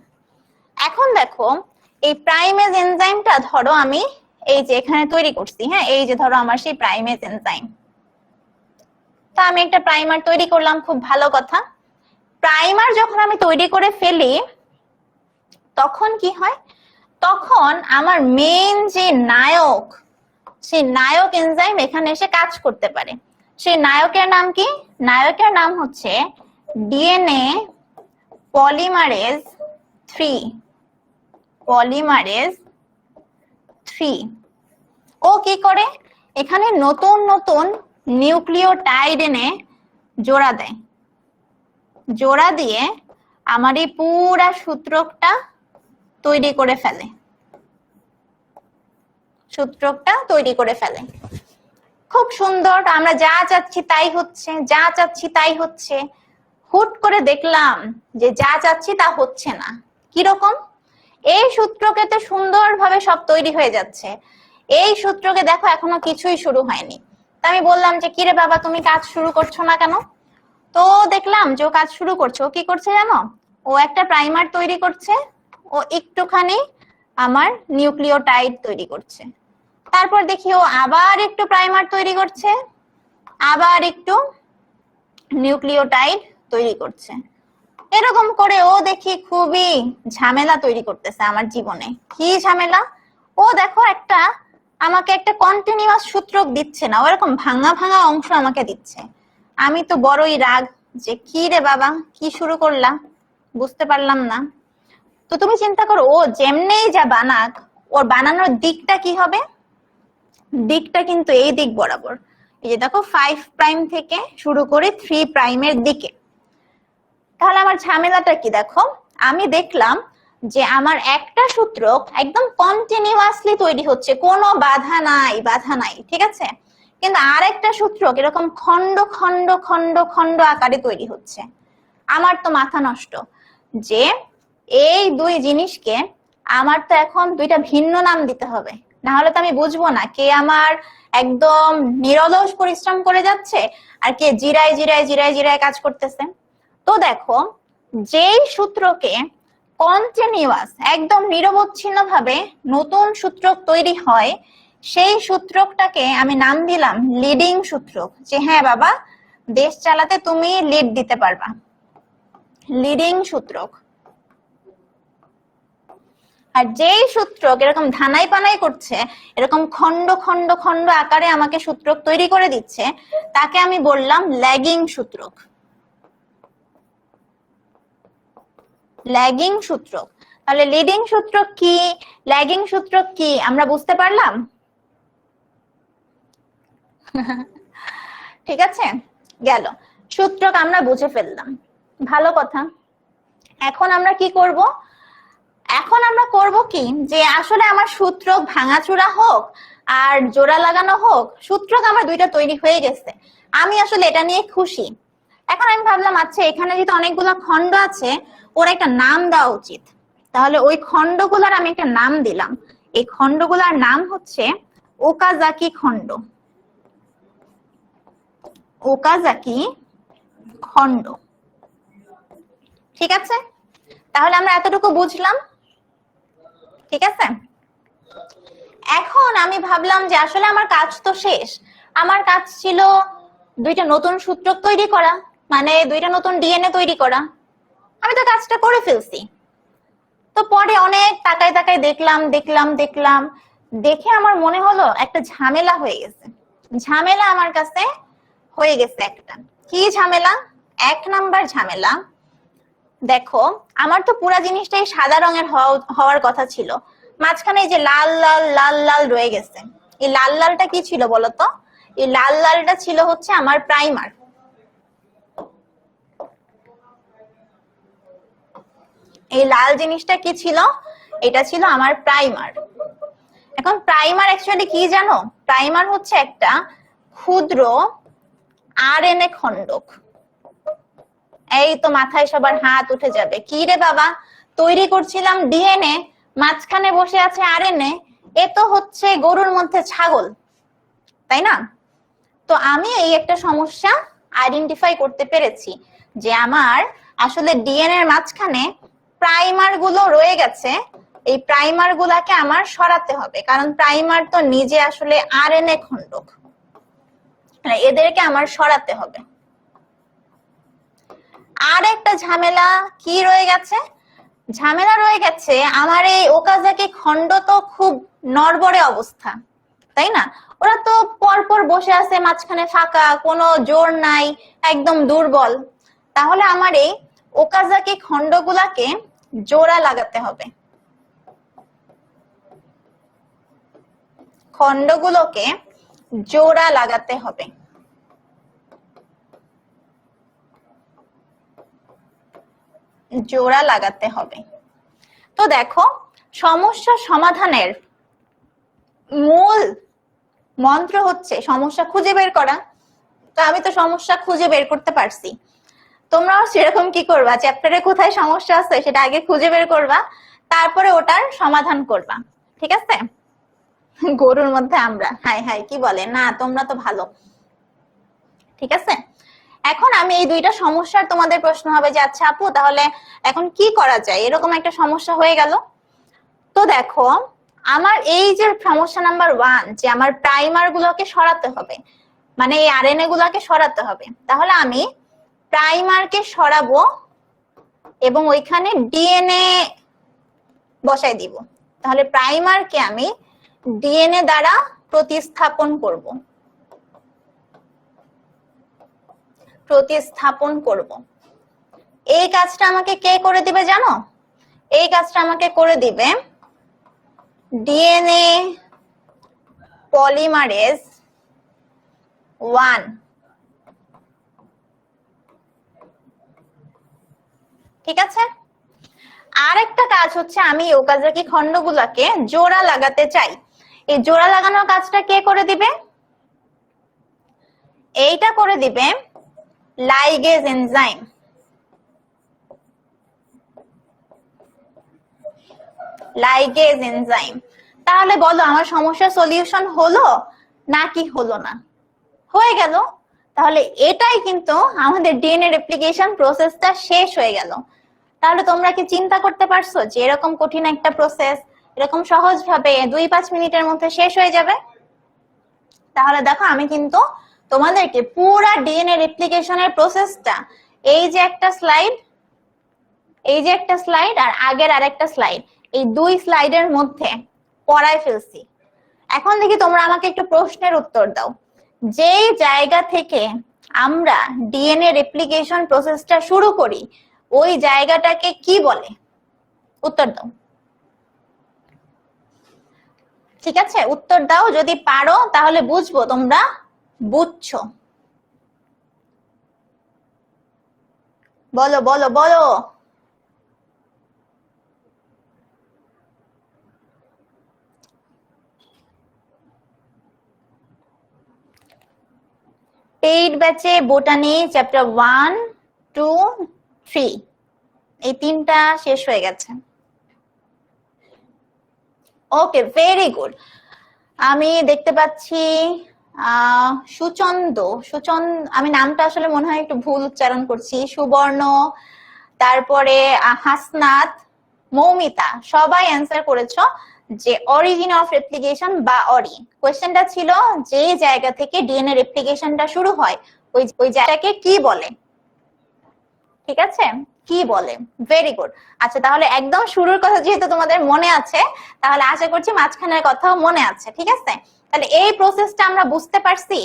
এখন দেখো, এই প্রাইমেজ এনজাইমটা ধরো আমি এই যে এখানে তৈরি করছি, হ্যাঁ, এই যে ধরো আমার সেই প্রাইমেজ এনজাইম। তো আমি একটা প্রাইমার তৈরি করলাম, খুব ভালো কথা। প্রাইমার যখন আমি তৈরি করে ফেলি তখন কি হয়? তখন আমার মেইন যে নায়ক, সেই নায়ক এনজাইম এখানে এসে কাজ করতে পারে। সেই নায়কের নাম কি? নায়কের নাম হচ্ছে ডিএনএ পলিমারেজ 3। পলিমারেজ 3 ও কি করে? এখানে নতুন নতুন নিউক্লিওটাইড এনে জোড়া দেয়। জোড়া দিয়ে আমার এই পুরা সূত্রকটা তৈরি করে ফেলে। সূত্রকটা তৈরি করে ফেলে। খুব সুন্দর, আমরা যা চাচ্ছি তাই হচ্ছে, যা চাচ্ছি তাই হচ্ছে। হুট করে দেখলাম যে যা চাচ্ছি তা হচ্ছে না। কিরকম? এই সূত্রকে তো সুন্দরভাবে সব তৈরি হয়ে যাচ্ছে, এই সূত্রকে দেখো এখনো কিছুই শুরু হয়নি। তা আমি বললাম যে কিরে বাবা তুমি কাজ শুরু করছো না কেন? তো দেখলাম যে ও কাজ শুরু করছে। ও কি করছে জানো? ও একটা প্রাইমার তৈরি করছে, ও একটুখানি আমার নিউক্লিওটাইড তৈরি করছে। তারপর দেখি ও আবার একটু প্রাইমার তৈরি করছে, আবার একটু নিউক্লিওটাইড তৈরি করছে। এরকম করে ও দেখি খুবই ঝামেলা তৈরি করতেছে আমার জীবনে। কি ঝামেলা? ও দেখো আমাকে একটা কন্টিনিউয়াস সূত্রক দিচ্ছে না, ওরকম ভাঙা ভাঙা অংশ আমাকে দিচ্ছে। আমি তো বড়ই রাগ যে কি রে বাবা কি শুরু করলাম, বুঝতে পারলাম না। তো তুমি চিন্তা করো, ও যেমনেই যা বানাক, ওর বানানোর দিকটা কি হবে? দিকটা কিন্তু এই দিক বরাবর। এই যে দেখো 5 প্রাইম থেকে শুরু করে 3 প্রাইমের দিকে। তাহলে আমার ঝামেলাটা কি দেখো, আমি দেখলাম যে আমার একটা সূত্রক একদম কন্টিনিউয়াসলি তৈরি হচ্ছে, কোনো বাধা নাই, বাধা নাই, ঠিক আছে। কিন্তু আর একটা সূত্রক এরকম খন্ড খন্ড খন্ড খন্ড আকারে তৈরি হচ্ছে। আমার তো মাথা নষ্ট যে এই দুই জিনিসকে আমার তো এখন দুইটা ভিন্ন নাম দিতে হবে, না হলে তো আমি বুঝবো না কে আমার একদম নিরলস পরিশ্রম করে যাচ্ছে আর কে জিরায় জিরায় জিরায় জিরায় কাজ করতেছে। তো দেখো, যেই সূত্রকে কন্টিনিউয়াস একদম নিরবচ্ছিন্ন ভাবে নতুন সূত্রক তৈরি হয়, সেই সূত্রকটাকে আমি নাম দিলাম লিডিং সূত্রক, যে হ্যাঁ বাবা দেশ চালাতে তুমি লিড দিতে পারবা, লিডিং সূত্রক। আর যেই সূত্রক এরকম ধানাই পানাই করছে, এরকম খন্ড খন্ড খন্ড আকারে আমাকে সূত্রক তৈরি করে দিচ্ছে, তাকে আমি বললাম ল্যাগিং সূত্রক, ল্যাগিং সূত্রক। তাহলে লিডিং সূত্রক কি, ল্যাগিং সূত্রক কি, আমরা বুঝতে পারলাম? ঠিক আছে, গেল সূত্রক আমরা বুঝে ফেললাম, ভালো কথা। এখন আমরা কি করব, এখন আমরা করব কি, যে আসলে আমার সূত্রক ভাঙাচোরা হোক আর জোড়া লাগানো হোক, সূত্রক আমার দুইটা তৈরি হয়ে গেছে, আমি আসলে এটা নিয়ে খুশি। এখন আমি ভাবলাম আচ্ছা এখানে যেহেতু অনেকগুলো খন্ড আছে, ওর একটা নাম দেওয়া উচিত। তাহলে ওই খন্ডগুলোর আমি একটা নাম দিলাম, এই খন্ডগুলোর নাম হচ্ছে ওকাজাকি খন্ড, ওকাজাকি খন্ড। ঠিক আছে, তাহলে আমরা এতটুকু বুঝলাম, ঠিক আছে। এখন আমি ভাবলাম যে আসলে আমার কাজ তো শেষ, আমার কাজ ছিল দুইটা নতুন সূত্রক তৈরি করা, মানে দুইটা নতুন ডিএনএ তৈরি করা, আমি তো কাজটা করে ফেলছি। তো পরে অনেক তাকায় তাকায় দেখলাম দেখলাম দেখলাম, দেখে আমার মনে হলো একটা ঝামেলা হয়ে গেছে, ঝামেলা আমার কাছে হয়ে গেছে একটা। কি ঝামেলা? এক নাম্বার ঝামেলা, দেখো আমার তো পুরা জিনিসটাই সাদা রঙের হওয়ার কথা ছিল, মাঝখানে এই যে লাল লাল লাল লাল রয়ে গেছে, এই লাল লালটা কি ছিল বলতো? এই লাল লালটা ছিল হচ্ছে আমার প্রাইমার, এই লাল জিনিসটা কি ছিল? এটা ছিল আমার প্রাইমার। এখন প্রাইমার অ্যাকচুয়ালি কি জানো? প্রাইমার হচ্ছে একটা ক্ষুদ্র আরএনএ খণ্ডক। এই তো মাথায় সবার হাত উঠে যাবে, কি রে বাবা তৈরি করছিলাম ডিএনএ, মাঝখানে বসে আছে আরএনএ, এ তো হচ্ছে গরুর মধ্যে ছাগল, তাই না? তো আমি এই একটা সমস্যা আইডেন্টিফাই করতে পেরেছি যে আমার আসলে ডিএনএ এর মাঝখানে প্রাইমার গুলো রয়ে গেছে, এই প্রাইমার গুলাকে আমার সরাতে হবে, কারণ প্রাইমার তো নিজে আসলে আরএনএ খণ্ডক, এদেরকে আমার সরাতে হবে। আর একটা ঝামেলা কি রয়ে গেছে? ঝামেলা রয়ে গেছে আমার এই ওকাজাকি খণ্ড তো খুব নড়বড়ে অবস্থা, তাই না? ওরা তো পরপর বসে আছে, মাঝখানে ফাঁকা, কোনো জোর নাই, একদম দুর্বল। তাহলে আমার এই ওকাজাকি খণ্ডগুলাকে জোড়া লাগাতে হবে, খণ্ডগুলোকে জোড়া লাগাতে হবে। জোড়া লাগাতে হবে। তো দেখো, সমস্যা সমাধানের মূল মন্ত্র হচ্ছে সমস্যা খুঁজে বের করা। তো আমি তো সমস্যা খুঁজে বের করতে পারছি, তোমরাও সেরকম কি করবা, চ্যাপ্টারে কোথায় সমস্যা আছে সেটা আগে খুঁজে বের করবা, তারপরে ওটার সমাধান করবা, ঠিক আছে? গরুর মধ্যে আমরা, হাই হাই কি বলে না, তোমরা তো ভালো, ঠিক আছে। এখন আমি এই দুইটা সমস্যার তোমাদের প্রশ্ন হবে যে আচ্ছা আপু তাহলে এখন কি করা যায়, এরকম একটা সমস্যা হয়ে গেল। তো দেখো, আমার এই যে সমস্যা নাম্বার 1, যে আমার প্রাইমার গুলোকে সরাতে হবে, মানে এই আরএনএ গুলোকে সরাতে হবে, তাহলে আমি প্রাইমারকে সরাবো এবং ওইখানে ডিএনএ বসাই দিব। তাহলে প্রাইমারকে আমি ডিএনএ দ্বারা প্রতিস্থাপন করব, প্রতিস্থাপন করব। এই কাজটা আমাকে কে করে দিবে জানো? এই কাজটা আমাকে করে দিবে ডিএনএ পলিমারেজ 1। ঠিক আছে। আরেকটা কাজ হচ্ছে আমি ওকাজাকি খন্ডগুলোকে জোড়া লাগাতে চাই। এই জোড়া লাগানোর কাজটা কে করে দিবে? এইটা করে দিবে লাইগেজ এনজাইম। Ligase enzyme. তাহলে বলো আমার সমস্যার সলিউশন হলো নাকি হলো না? হয়ে গেল। তাহলে এটাই কিন্তু আমাদের ডিএনএ রেপ্লিকেশন প্রসেসটা শেষ হয়ে গেল। তাহলে তোমরা কি চিন্তা করতে পারছো যে এরকম কঠিন একটা প্রসেস এরকম সহজভাবে 2-5 মিনিটের মধ্যে শেষ হয়ে যাবে? তাহলে দেখো আমি কিন্তু তোমাদেরকে পুরো ডিএনএ রেপ্লিকেশনের প্রসেসটা এই যে একটা স্লাইড আর আগের আরেকটা স্লাইড, এই 2 স্লাইডের মধ্যে পড়ায় ফেলছি। এখন দেখি তোমরা আমাকে একটু প্রশ্নের উত্তর দাও। যেই জায়গা থেকে আমরা ডিএনএ রেপ্লিকেশন প্রসেসটা শুরু করি ওই জায়গাটাকে কি বলে? উত্তর দাও। ঠিক আছে, উত্তর দাও। যদি পারো তাহলে বুঝবো তোমরা বুঝছো। বলো বলো বলো। পেইড ব্যাচে বোটানি চ্যাপ্টার 1, 2, 3 এই 3টা শেষ হয়ে গেছে। ওকে, ভেরি গুড। আমি দেখতে পাচ্ছি আমি নামটা আসলে মনে হয় একটু ভুল উচ্চারণ করছি। সুবর্ণ, তারপরে হাসনাত, মৌমিতা, সবাই অ্যান্সার করেছো যে অরিজিন অফ রেপ্লিকেশন বা অরি। কোয়েশ্চেনটা ছিল যে জায়গা থেকে ডিএনএ রেপ্লিকেশনটা শুরু হয় ওই জায়গাটাকে কি বলে? ঠিক আছে, কি বলে? Very good. আচ্ছা, তাহলে একদম শুরুর কথা যেহেতু তোমাদের মনে আছে, তাহলে আশা করছি মাঝখানের কথাও মনে আছে। ঠিক আছে, তাহলে এই প্রসেসটা আমরা বুঝতে পারছি।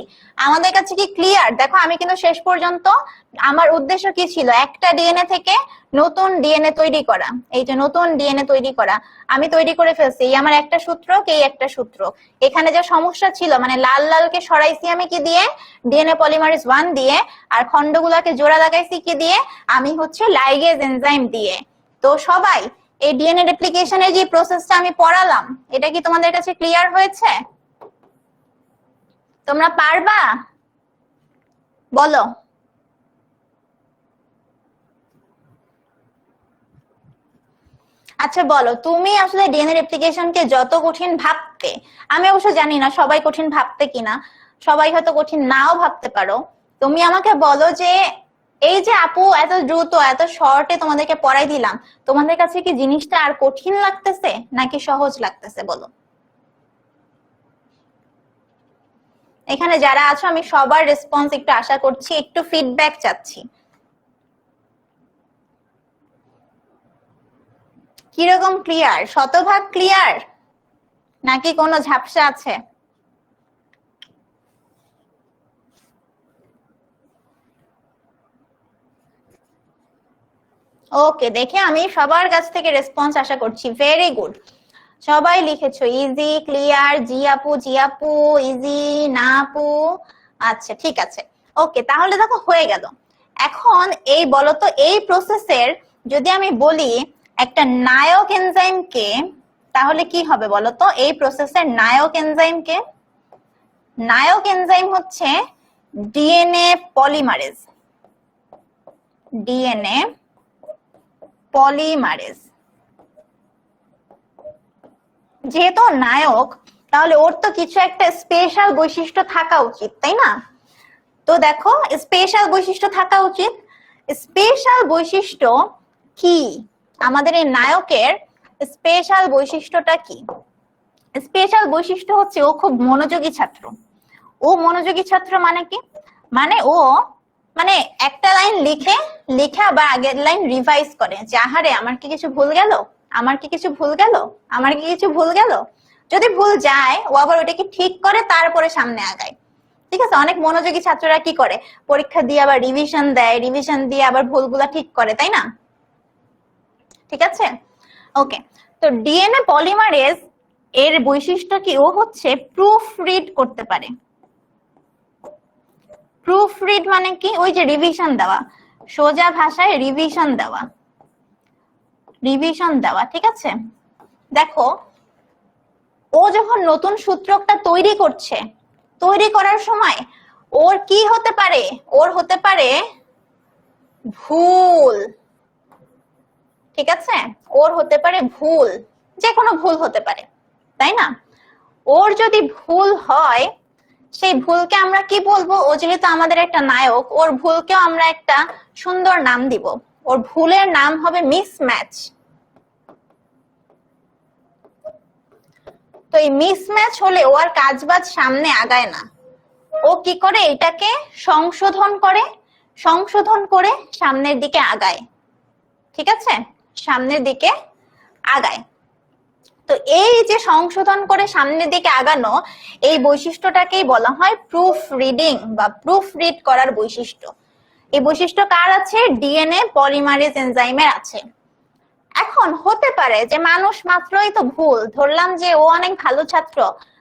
আমাদের কাছে কি ক্লিয়ার? দেখো আমি কিন্তু শেষ পর্যন্ত আমার উদ্দেশ্য কি ছিল? একটা ডিএনএ থেকে নতুন ডিএনএ তৈরি করা। এই যে নতুন ডিএনএ তৈরি করা আমি তৈরি করে ফেলছি। এই আমার একটা সূত্র, এই একটা সূত্র। এখানে যে সমস্যা ছিল মানে লাল লালকে সরাইছি আমি কি দিয়ে? ডিএনএ পলিমারেজ 1 দিয়ে। আর খন্ডগুলোকে জোড়া লাগাইছি কি দিয়ে? আমি হচ্ছে লাইগেজ এনজাইম দিয়ে। তো সবাই এই ডিএনএ রেপ্লিকেশনের যে প্রসেসটা আমি পড়ালাম এটা কি তোমাদের কাছে ক্লিয়ার হয়েছে? তোমরা পারবা? বলো। আচ্ছা বলো, তুমি আসলে ডিএনএ রেপ্লিকেশনকে যত কঠিন ভাবতে, আমি অবশ্য জানি না সবাই কঠিন ভাবতে কিনা, সবাই হয়তো কঠিন নাও ভাবতে পারো। তুমি আমাকে বলো যে এই যে আপু এত দ্রুত এত শর্টে তোমাদেরকে পড়াই দিলাম, তোমাদের কাছে কি জিনিসটা আর কঠিন লাগতেছে নাকি সহজ লাগতেছে? বলো। এখানে যারা আছো আমি সবার রেসপন্স একটু আশা করছি, একটু ফিডব্যাক চাচ্ছি। কিরকম ক্লিয়ার? শতভাগ ক্লিয়ার নাকি কোনো ঝাপসা আছে? ওকে, দেখে আমি সবার কাছ থেকে রেসপন্স আশা করছি। ভেরি গুড, সবাই লিখেছো ইজি, ক্লিয়ার, জি আপু, ইজি, না আপু। আচ্ছা ঠিক আছে, ওকে। তাহলে দেখো হয়ে গেল। এখন এই বলতো এই প্রসেসের যদি আমি বলি একটা নায়ক এনজাইমকে, তাহলে কি হবে বলতো? এই প্রসেসের নায়ক এনজাইমকে, নায়ক এনজাইম হচ্ছে ডিএনএ পলিমারেজ। ডিএনএ পলিমারেজ যেহেতু নায়ক, তাহলে ওর তো কিছু একটা স্পেশাল বৈশিষ্ট্য থাকা উচিত, তাই না? তো দেখো স্পেশাল বৈশিষ্ট্য থাকা উচিত। স্পেশাল বৈশিষ্ট্য কি? আমাদের এই নায়কের স্পেশাল বৈশিষ্ট্যটা কি? স্পেশাল বৈশিষ্ট্য হচ্ছে ও খুব মনোযোগী ছাত্র। ও মনোযোগী ছাত্র মানে কি? মানে ও মানে একটা লাইন লিখে আবার আগের লাইন রিভাইজ করে যে আহারে আমার কি কিছু ভুল গেল, আমার কি কিছু ভুল গেল, আমার কি কিছু ভুল গেল। যদি ভুল যায় ও আবার ওটাকে ঠিক করে তারপরে সামনে আগায়। ঠিক আছে, অনেক মনোযোগী ছাত্ররা কি করে? পরীক্ষা দিয়ে আবার রিভিশন দেয়, রিভিশন দিয়ে আবার ভুলগুলা ঠিক করে, তাই না? ঠিক আছে, ওকে। তো ডিএনএ পলিমারেজ এর বৈশিষ্ট্য কি? ও হচ্ছে প্রুফ রিড করতে পারে। প্রুফ রিড মানে কি? ওই যে রিভিশন দেওয়া, সোজা ভাষায় রিভিশন দেওয়া। রিভিশন দেওয়া, ঠিক আছে। দেখো ও যখন নতুন সূত্রকটা তৈরি করছে, তৈরি করার সময় ওর কি হতে পারে, ওর হতে পারে ভুল, ঠিক আছে, ওর হতে পারে ভুল, যে কোনো ভুল হতে পারে, তাই না? ওর যদি ভুল হয় সেই ভুলকে আমরা কি বলবো, ও যেহেতু আমাদের একটা নায়ক, ওর ভুলকেও আমরা একটা সুন্দর নাম দিব, ওর ভুলের নাম হবে মিসম্যাচ। তো এই মিসম্যাচ হলে ও আর কাজবাজ সামনে আগায় না, ও কি করে এটাকে সংশোধন করে সামনের দিকে আগায়, ঠিক আছে, সামনের দিকে আগায়। তো এই যে সংশোধন করে সামনের দিকে আগানো, এই বৈশিষ্ট্যটাকেই বলা হয় প্রুফ রিডিং বা প্রুফ রিড করার বৈশিষ্ট্য। এই বৈশিষ্ট্য কার আছে? ডিএনএ পলিমারেজ এনজাইমের আছে। এখন হতে পারে যে মানুষ মাত্রই তো ভুল, ধরলাম যে ও অনেক ভালো ছাত্র,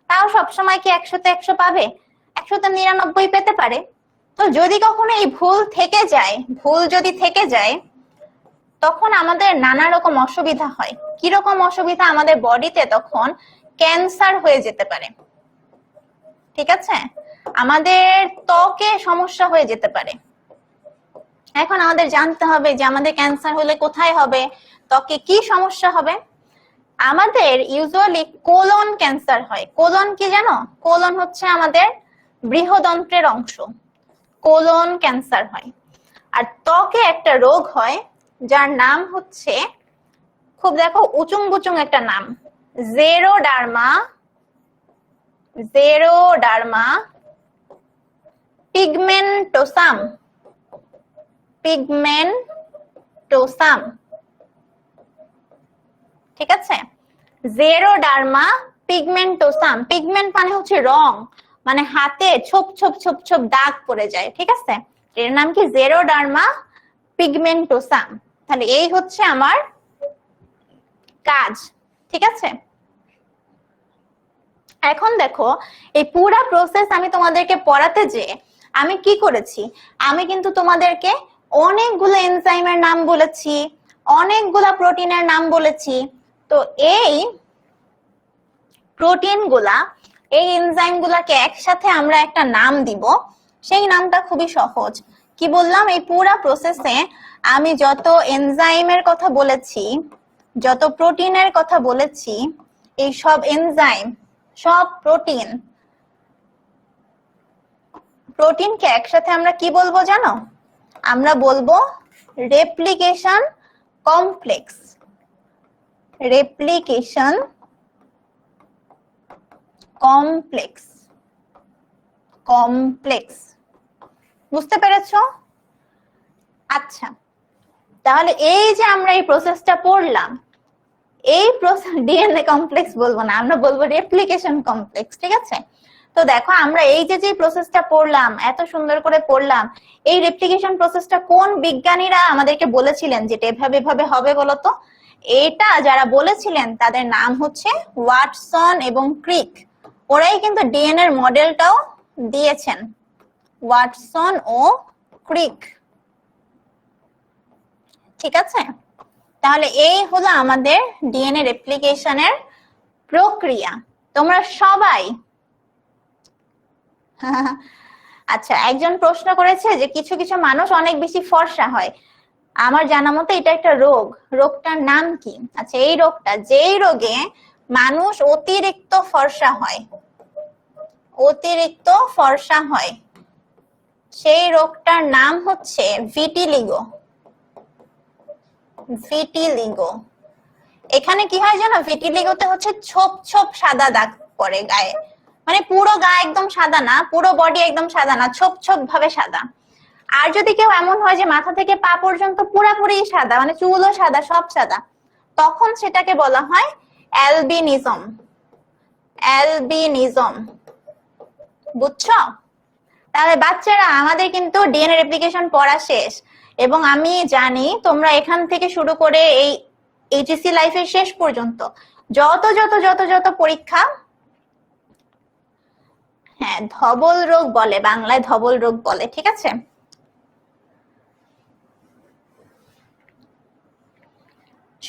তাও সবসময় কি 100তে 100 পাবে? 100তে 99 পেতে পারে। তো যদি কখনো এই ভুল যদি থেকে যায় তখন আমাদের নানা রকম অসুবিধা হয়। কিরকম অসুবিধা? আমাদের বডিতে তখন ক্যান্সার হয়ে যেতে পারে, ঠিক আছে, আমাদের ত্বকে সমস্যা হয়ে যেতে পারে। এখন আমাদের জানতে হবে যে আমাদের ক্যান্সার হলে কোথায় হবে, ত্বকে কি সমস্যা হবে। আমাদের ইউজুয়ালি কোলন ক্যান্সার হয়। কোলন কি জানো? কোলন হচ্ছে আমাদের বৃহদন্ত্রের অংশ, কোলন ক্যান্সার হয়। আর ত্বকে একটা রোগ হয় যার নাম হচ্ছে, খুব দেখো উচুং বুচুং একটা নাম, জেরোডার্মা পিগমেন্টোসাম। ঠিক আছে, জেরোডার্মা পিগমেন্টোসাম। পিগমেন্ট মানে হচ্ছে রং, মানে হাতে ছোপ ছোপ ছোপ ছোপ দাগ পড়ে যায়, ঠিক আছে, এর নাম কি? জেরোডার্মা পিগমেন্টোসাম। তাহলে এই হচ্ছে আমার কাজ, ঠিক আছে। এখন দেখো এই পুরা প্রসেস আমি তোমাদেরকে পড়াতে যে আমি কি করেছি, আমি কিন্তু তোমাদেরকে অনেকগুলো এনজাইমের নাম বলেছি, অনেকগুলা প্রোটিনের নাম বলেছি। তো এই প্রোটিনগুলা, এই এনজাইমগুলাকে একসাথে আমরা একটা নাম দিব। সেই নামটা খুবই সহজ। কি বললাম? এই পুরা প্রসেসে আমি যত এনজাইমের কথা বলেছি, যত প্রোটিনের কথা বলেছি, এই সব এনজাইম, সব প্রোটিনকে একসাথে আমরা কি বলবো জানো? আমরা বলবো রেপ্লিকেশন কমপ্লেক্স। Replication complex. বুঝতে পেরেছো? আচ্ছা, তাহলে এই যে আমরা এই প্রসেসটা পড়লাম, এই প্রসেস ডিএনএ কমপ্লেক্স বলবো না, আমরা বলবো রেপ্লিকেশন কমপ্লেক্স, ঠিক আছে। তো দেখো আমরা এই যে প্রসেসটা পড়লাম, এত সুন্দর করে পড়লাম, এই রেপ্লিকেশন প্রসেসটা কোন বিজ্ঞানীরা আমাদেরকে বলেছিলেন যেটা এভাবে এভাবে হবে বলতো? এটা যারা বলেছিলেন তাদের নাম হচ্ছে ওয়াটসন এবং ক্রিক। ওরাই কিন্তু ডিএনএ এর মডেলটাও দিয়েছেন, ওয়াটসন ও ক্রিক, ঠিক আছে। তাহলে এই হলো আমাদের ডিএনএ রেপ্লিকেশনের প্রক্রিয়া। তোমরা সবাই আচ্ছা, একজন প্রশ্ন করেছে যে কিছু কিছু মানুষ অনেক বেশি ফর্সা হয়। আমার জানা মতে এটা একটা রোগ, রোগটার নাম কি? আচ্ছা, এই রোগটা, যেই রোগে মানুষ অতিরিক্ত ফর্সা হয়, সেই রোগটার নাম হচ্ছে ভিটিলিগো। এখানে কি হয় জানো? ভিটিলিগোতে হচ্ছে ছোপ ছোপ সাদা দাগ পড়ে গায়ে, মানে পুরো গায়ে একদম সাদা না, পুরো বডি একদম সাদা না, ছোপ ছোপ ভাবে সাদা। আর যদি কেউ এমন হয় যে মাথা থেকে পা পর্যন্ত পুরাপুরি সাদা, মানে চুলও সাদা, সব সাদা, তখন সেটাকে বলা হয় অ্যালবিনিজম। বুঝছো? তাহলে বাচ্চারা, আমাদের কিন্তু ডিএনএ রেপ্লিকেশন পড়া শেষ, এবং আমি জানি তোমরা এখান থেকে শুরু করে এই এইচএসসি লাইফের শেষ পর্যন্ত যত যত যত যত পরীক্ষা, হ্যাঁ ধবল রোগ বলে, বাংলায় ধবল রোগ বলে, ঠিক আছে।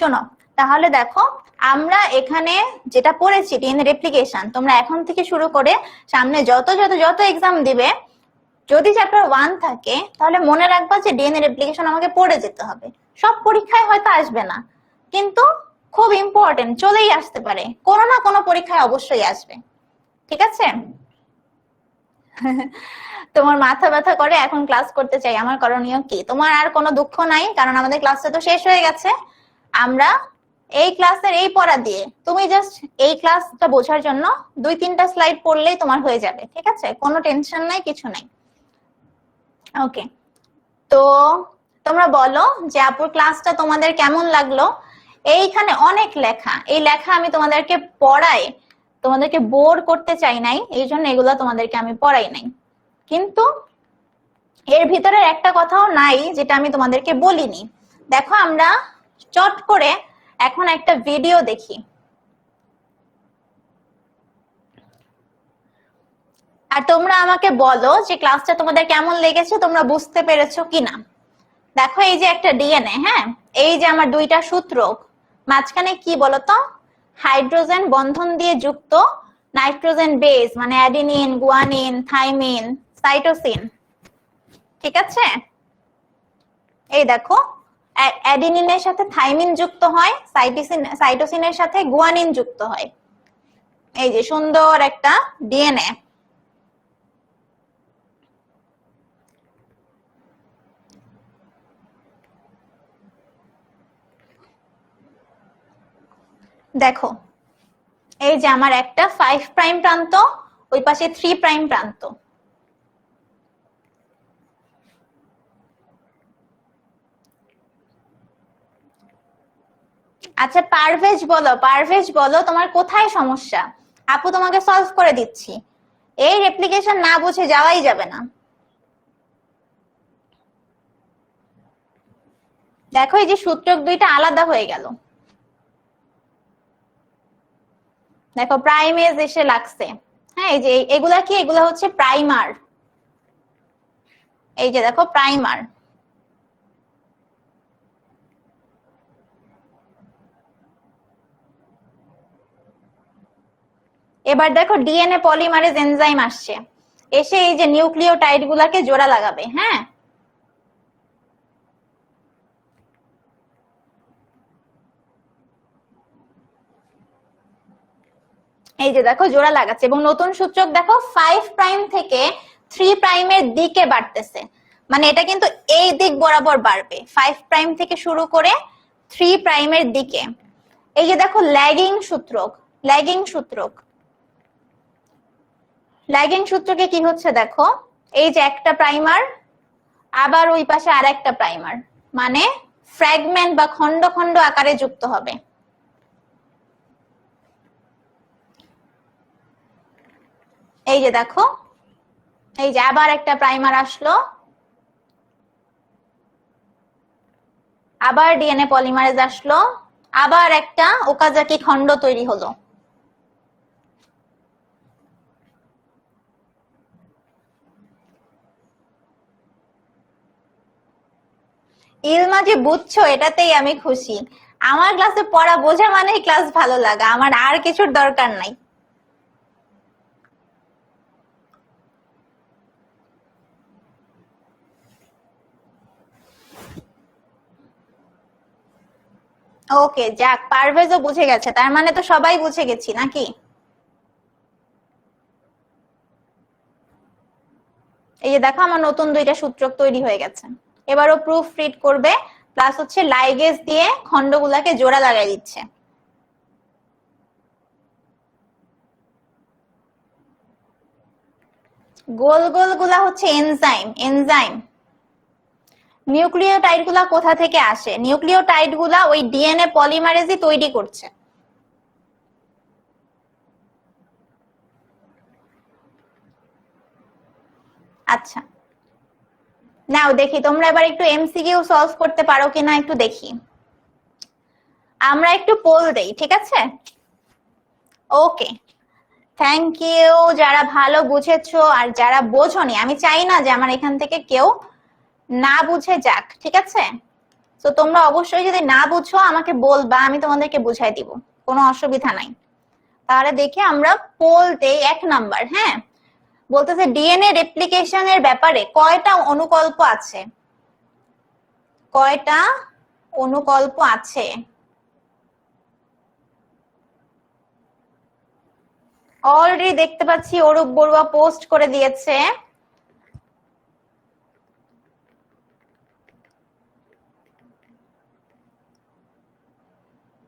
শোনো, তাহলে দেখো আমরা এখানে যেটা পড়েছি ডিএনএ রেপ্লিকেশন, তোমরা এখন থেকে শুরু করে সামনে যত যত যত এক্সাম দিবে, যদি চ্যাপ্টার 1 থাকে তাহলে মনে রাখবা যে ডিএনএ রেপ্লিকেশন আমাকে পড়ে যেতে হবে। সব পরীক্ষায় হয়তো আসবে না, কিন্তু খুব ইম্পর্টেন্ট, চলেই আসতে পারে, কোনো না কোনো পরীক্ষায় অবশ্যই আসবে। ঠিক আছে? তোমার মাথা ব্যথা করে এখন ক্লাস করতে চাই, আমার করণীয় কি? তোমার আর কোনো দুঃখ নাই, কারণ আমাদের ক্লাসটা তো শেষ হয়ে গেছে। আমরা এই ক্লাসের এই পড়া দিয়ে তুমি জাস্ট এই ক্লাসটা বোঝার জন্য 2-3টা স্লাইড পড়লেই তোমার হয়ে যাবে। ঠিক আছে? কোনো টেনশন নাই, কিছু নাই। ওকে, তো তোমরা বলো যে আপুর ক্লাসটা তোমাদের কেমন লাগলো। এইখানে অনেক লেখা, এই লেখা আমি তোমাদেরকে পড়াই, তোমাদেরকে বোর করতে চাই নাই, এই জন্য এগুলা তোমাদেরকে আমি পড়াই নাই। কিন্তু এর ভিতরে একটা কথাও নাই যেটা আমি তোমাদেরকে বলিনি। দেখো আমরা চট করে এখন একটা ভিডিও দেখি, আর তোমরা আমাকে বলো যে ক্লাসটা তোমাদের কেমন লেগেছে, তোমরা বুঝতে পেরেছো কিনা। দেখো এই যে একটা ডিএনএ, হ্যাঁ, এই যে আমার 2টা সূত্র, মাঝখানে কি বলতো, হাইড্রোজেন বন্ধন দিয়ে যুক্ত নাইট্রোজেন বেস, মানে অ্যাডিনিন, গুয়ানিন, থাইমিন, সাইটোসিন। ঠিক আছে? এই দেখো অ্যাডিনিনের সাথে থাইমিন যুক্ত হয়, সাইটোসিনের সাথে গুয়ানিন যুক্ত হয়। এই যে সুন্দর একটা ডিএনএ। দেখো এই যে আমার একটা 5 প্রাইম প্রান্ত, ওই পাশে 3 প্রাইম প্রান্ত। আচ্ছা পারভেজ বলো তোমার কোথায় সমস্যা? আপু তোমাকে সলভ করে দিচ্ছি, এই রেপ্লিকেশন না বুঝে যাওয়াই যাবে না। দেখো এই যে সূত্রক 2টা আলাদা হয়ে গেল, দেখো প্রাইমেজ এসে লাগছে। হ্যাঁ, এই যে এগুলা কি, এগুলা হচ্ছে প্রাইমার। এই যে দেখো প্রাইমার। এবার দেখো ডিএনএ পলিমারেজ এনজাইম আসছে, এসে এই যে নিউক্লিওটাইড গুলাকে জোড়া লাগাবে। হ্যাঁ, এই যে দেখো জোড়া লাগাচ্ছে, এবং নতুন সূচক দেখো 5 প্রাইম থেকে 3 প্রাইমের দিকে বাড়তেছে, মানে এটা কিন্তু এই দিক বরাবর বাড়বে, 5 প্রাইম থেকে শুরু করে 3 প্রাইমের দিকে। এই যে দেখো ল্যাগিং সূত্রকে কি হচ্ছে দেখো, এই যে একটা প্রাইমার, আবার ওই পাশে আর একটা প্রাইমার, মানে ফ্র্যাগমেন্ট বা খন্ড খন্ড আকারে যুক্ত হবে। এই যে দেখো, এই যে আবার একটা প্রাইমার আসলো, আবার ডিএনএ পলিমারেজ আসলো, আবার একটা ওকাজাকি খন্ড তৈরি হলো। ইলমা যে বুঝছো এটাতেই আমি খুশি। আমার ক্লাসে পড়া বোঝা মানেই ক্লাস ভালো লাগা, আমার আর কিছুর দরকার নাই। ওকে, যাক, পারভেজও বুঝে গেছে, তার মানে তো সবাই বুঝে গেছি নাকি? এই যে দেখো আমার নতুন 2টা সূত্রক তৈরি হয়ে গেছে। এবারও প্রুফ রিড করবে, প্লাস হচ্ছে লাইগেজ দিয়ে খন্ডগুলাকে জোড়া লাগাই দিচ্ছে। গোল গোল গুলা হচ্ছে এনজাইম। নিউক্লিওটাইড গুলা কোথা থেকে আসে? নিউক্লিওটাইড গুলা ওই ডিএনএ পলিমারেজই তৈরি করছে। আচ্ছা নাও দেখি তোমরা এবার একটু এমসিকিউ সলভ করতে পারো কিনা, একটু দেখি। আমরা একটু পোল দেই, ঠিক আছে? ওকে, থ্যাংক ইউ যারা ভালো বুঝেছো, আর যারা বোঝোনি আমি চাই না যে আমার এখান থেকে কেউ না বুঝে যাক, ঠিক আছে? তো তোমরা অবশ্যই যদি না বুঝো আমাকে বলবা, আমি তোমাদেরকে বুঝাই দিব, কোনো অসুবিধা নাই। তাহলে দেখি আমরা পোল দেই 1 নাম্বার। হ্যাঁ, বলতেছে ডিএনএ রেপ্লিকেশনের ব্যাপারে কয়টা অনুকল্প আছে? কয়টা অনুকল্প আছে? অলরেডি দেখতে পাচ্ছি অরূপ বড়ুয়া পোস্ট করে দিয়েছে।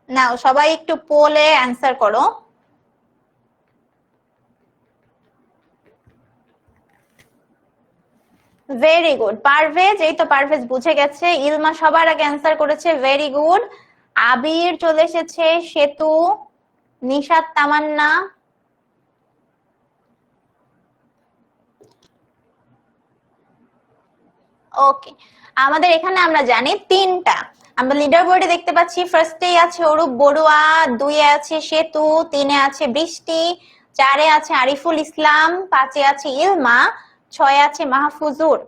নাও সবাই একটু পোলে অ্যান্সার করো। ভেরি গুড পারভেজ, এই তো পারভেজ বুঝে গেছে। ইলমা সবার আগে অ্যান্সার করেছে, ভেরি গুড। আবির চলে এসেছে, সেতু, নিশাত, তামান্না। ওকে, আমাদের এখানে আমরা জানি 3টা। আমরা লিডার বোর্ডে দেখতে পাচ্ছি ফার্স্টেই আছে অরূপ বড়ুয়া, 2-এ আছে সেতু, 3-এ আছে বৃষ্টি, 4-এ আছে আরিফুল ইসলাম, 5-এ আছে ইলমা, 6-এ আছে মাহফুজুর।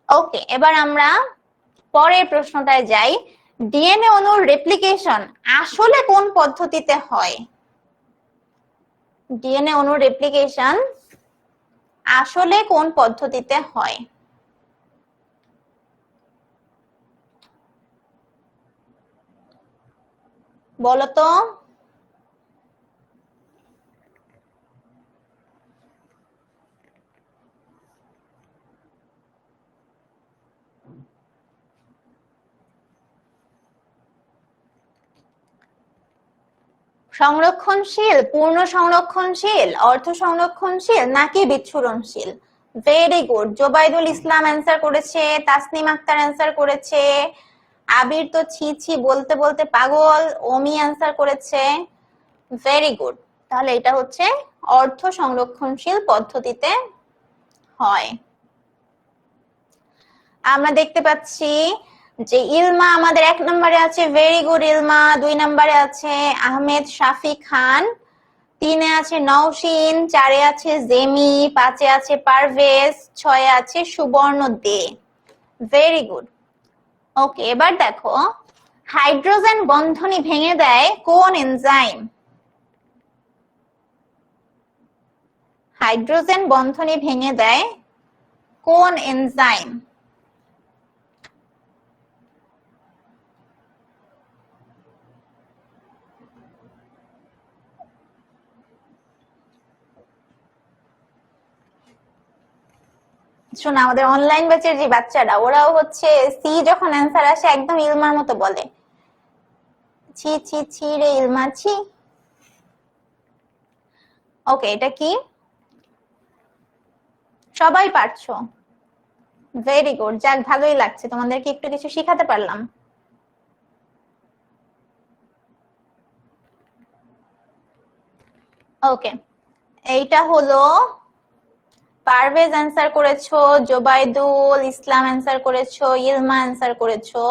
ওকে, এবার আমরা পরের প্রশ্নটায় যাই। ডিএনএ অণুর রেপ্লিকেশন আসলে কোন পদ্ধতিতে হয়? ডিএনএ অণুর রেপ্লিকেশন আসলে কোন পদ্ধতিতে হয়? বলো তো। সংরক্ষণশীল, পূর্ণ সংরক্ষণশীল, অর্ধ সংরক্ষণশীল নাকি বিচ্ছুরণশীল? ভেরি গুড, জোবাইদুল ইসলাম অ্যান্সার করেছে, তাসনিম আক্তার অ্যান্সার করেছে, আবির তো ছি ছি বলতে বলতে পাগল, ওমি অ্যান্সার করেছে। ভেরি গুড, তাহলে এটা হচ্ছে অর্ধ সংরক্ষণশীল পদ্ধতিতে হয়। আমরা দেখতে পাচ্ছি যে ইলমা আমাদের 1 নম্বরে আছে, ভেরি গুড ইলমা। 2 নম্বরে আছে আহমেদ শাফি খান, 3-এ আছে নওশিন, 4-এ আছে জেমি, 5-এ আছে পারভেজ, 6-এ আছে সুবর্ণ দে। Very good. ওকে, এবার দেখো হাইড্রোজেন বন্ধনী ভেঙে দেয় কোন এনজাইম? হাইড্রোজেন বন্ধনী ভেঙে দেয় কোন এনজাইম? শোনো, আমাদের অনলাইন ব্যাচের যে বাচ্চারা, ওরাও হচ্ছে সি যখন অ্যান্সার আসে একদম ইলমার মতো বলে, ছি ছি ছি রে ইলমা ছি। ওকে, এটা কি? সবাই পারছো, ভেরি গুড। যাক, ভালোই লাগছে, তোমাদেরকে একটু কিছু শিখাতে পারলাম। ওকে, এইটা হলো পারভেজ অ্যান্সার করেছো, জোবাইদুল ইসলাম অ্যান্সার করেছো, ইলমা অ্যান্সার করেছো।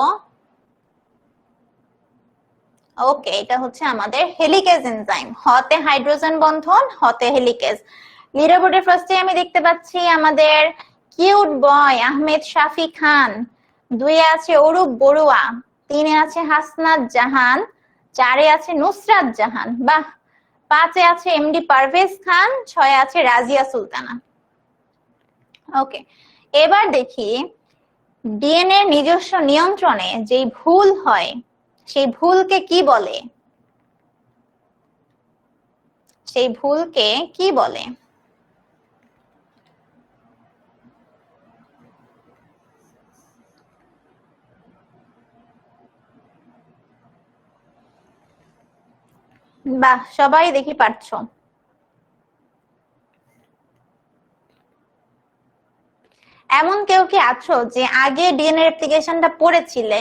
ওকে, এটা হচ্ছে আমাদের হেলিকেজ এনজাইম, হতে হাইড্রোজেন বন্ধন, হতে হেলিকেজ। লিডার বোর্ডের ফার্স্টে আমি দেখতে পাচ্ছি আমাদের কিউট বয় আহমেদ শাফি খান, 2-এ আছে অরূপ বড়ুয়া, 3-এ আছে হাসনাত জাহান, 4-এ আছে নুসরাত জাহান, বাহ, 5-এ আছে এমডি পারভেজ খান, 6-এ আছে রাজিয়া সুলতানা। ওকে, এবার দেখি ডিএনএ নিজস্ব নিয়ন্ত্রণে যেই ভুল হয় সেই ভুলকে কি বলে? সেই ভুলকে কি বলে? বাহ, সবাই দেখি পারছো। এমন কেউ কি আছো যে আগে ডিএনএ রেপ্লিকেশনটা পড়েছিলে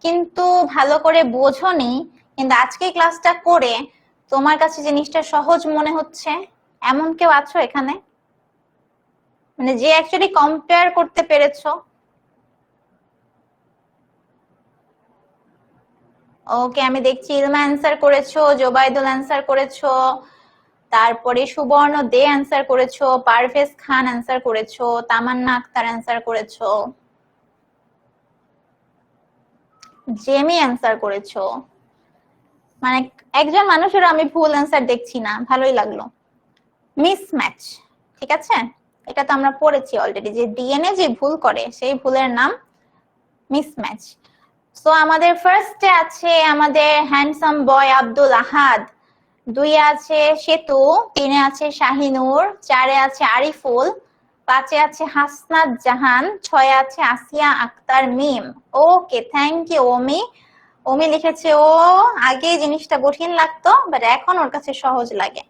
কিন্তু ভালো করে বোঝোনি, কিন্তু আজকে ক্লাসটা করে তোমার কাছে জিনিসটা সহজ মনে হচ্ছে? এমন কেউ আছো এখানে, মানে যে অ্যাকচুয়ালি কম্পেয়ার করতে পেরেছো? ওকে, আমি দেখছি ইলমা অ্যান্সার করেছো, জোবাইদুল অ্যান্সার করেছো, তারপরে সুবর্ণ দে অ্যান্সার করেছো, পারভেজ খান অ্যান্সার করেছো, তামান্না আক্তার অ্যান্সার করেছো। জেমি অ্যান্সার করেছো, মানে একজন মানুষের আমি ভুল অ্যান্সার দেখছি না, ভালোই লাগলো। মিসম্যাচ, ঠিক আছে, এটা তো আমরা পড়েছি অলরেডি যে ডিএনএ যে ভুল করে সেই ভুলের নাম মিসম্যাচ। সো আমাদের ফার্স্টে আছে আমাদের হ্যান্ডসাম বয় আব্দুল আহাদ, 2 আছে সেতু, 3 আছে শাহিনুর, 4 আছে আরিফুল, 5 আছে হাসনাত জাহান, 6 আছে আসিয়া আক্তার মিম। ওকে, থ্যাংক ইউ ওমি। ওমি লিখেছে ও আগে জিনিসটা কঠিন লাগতো বাট এখন ওর কাছে সহজ লাগে।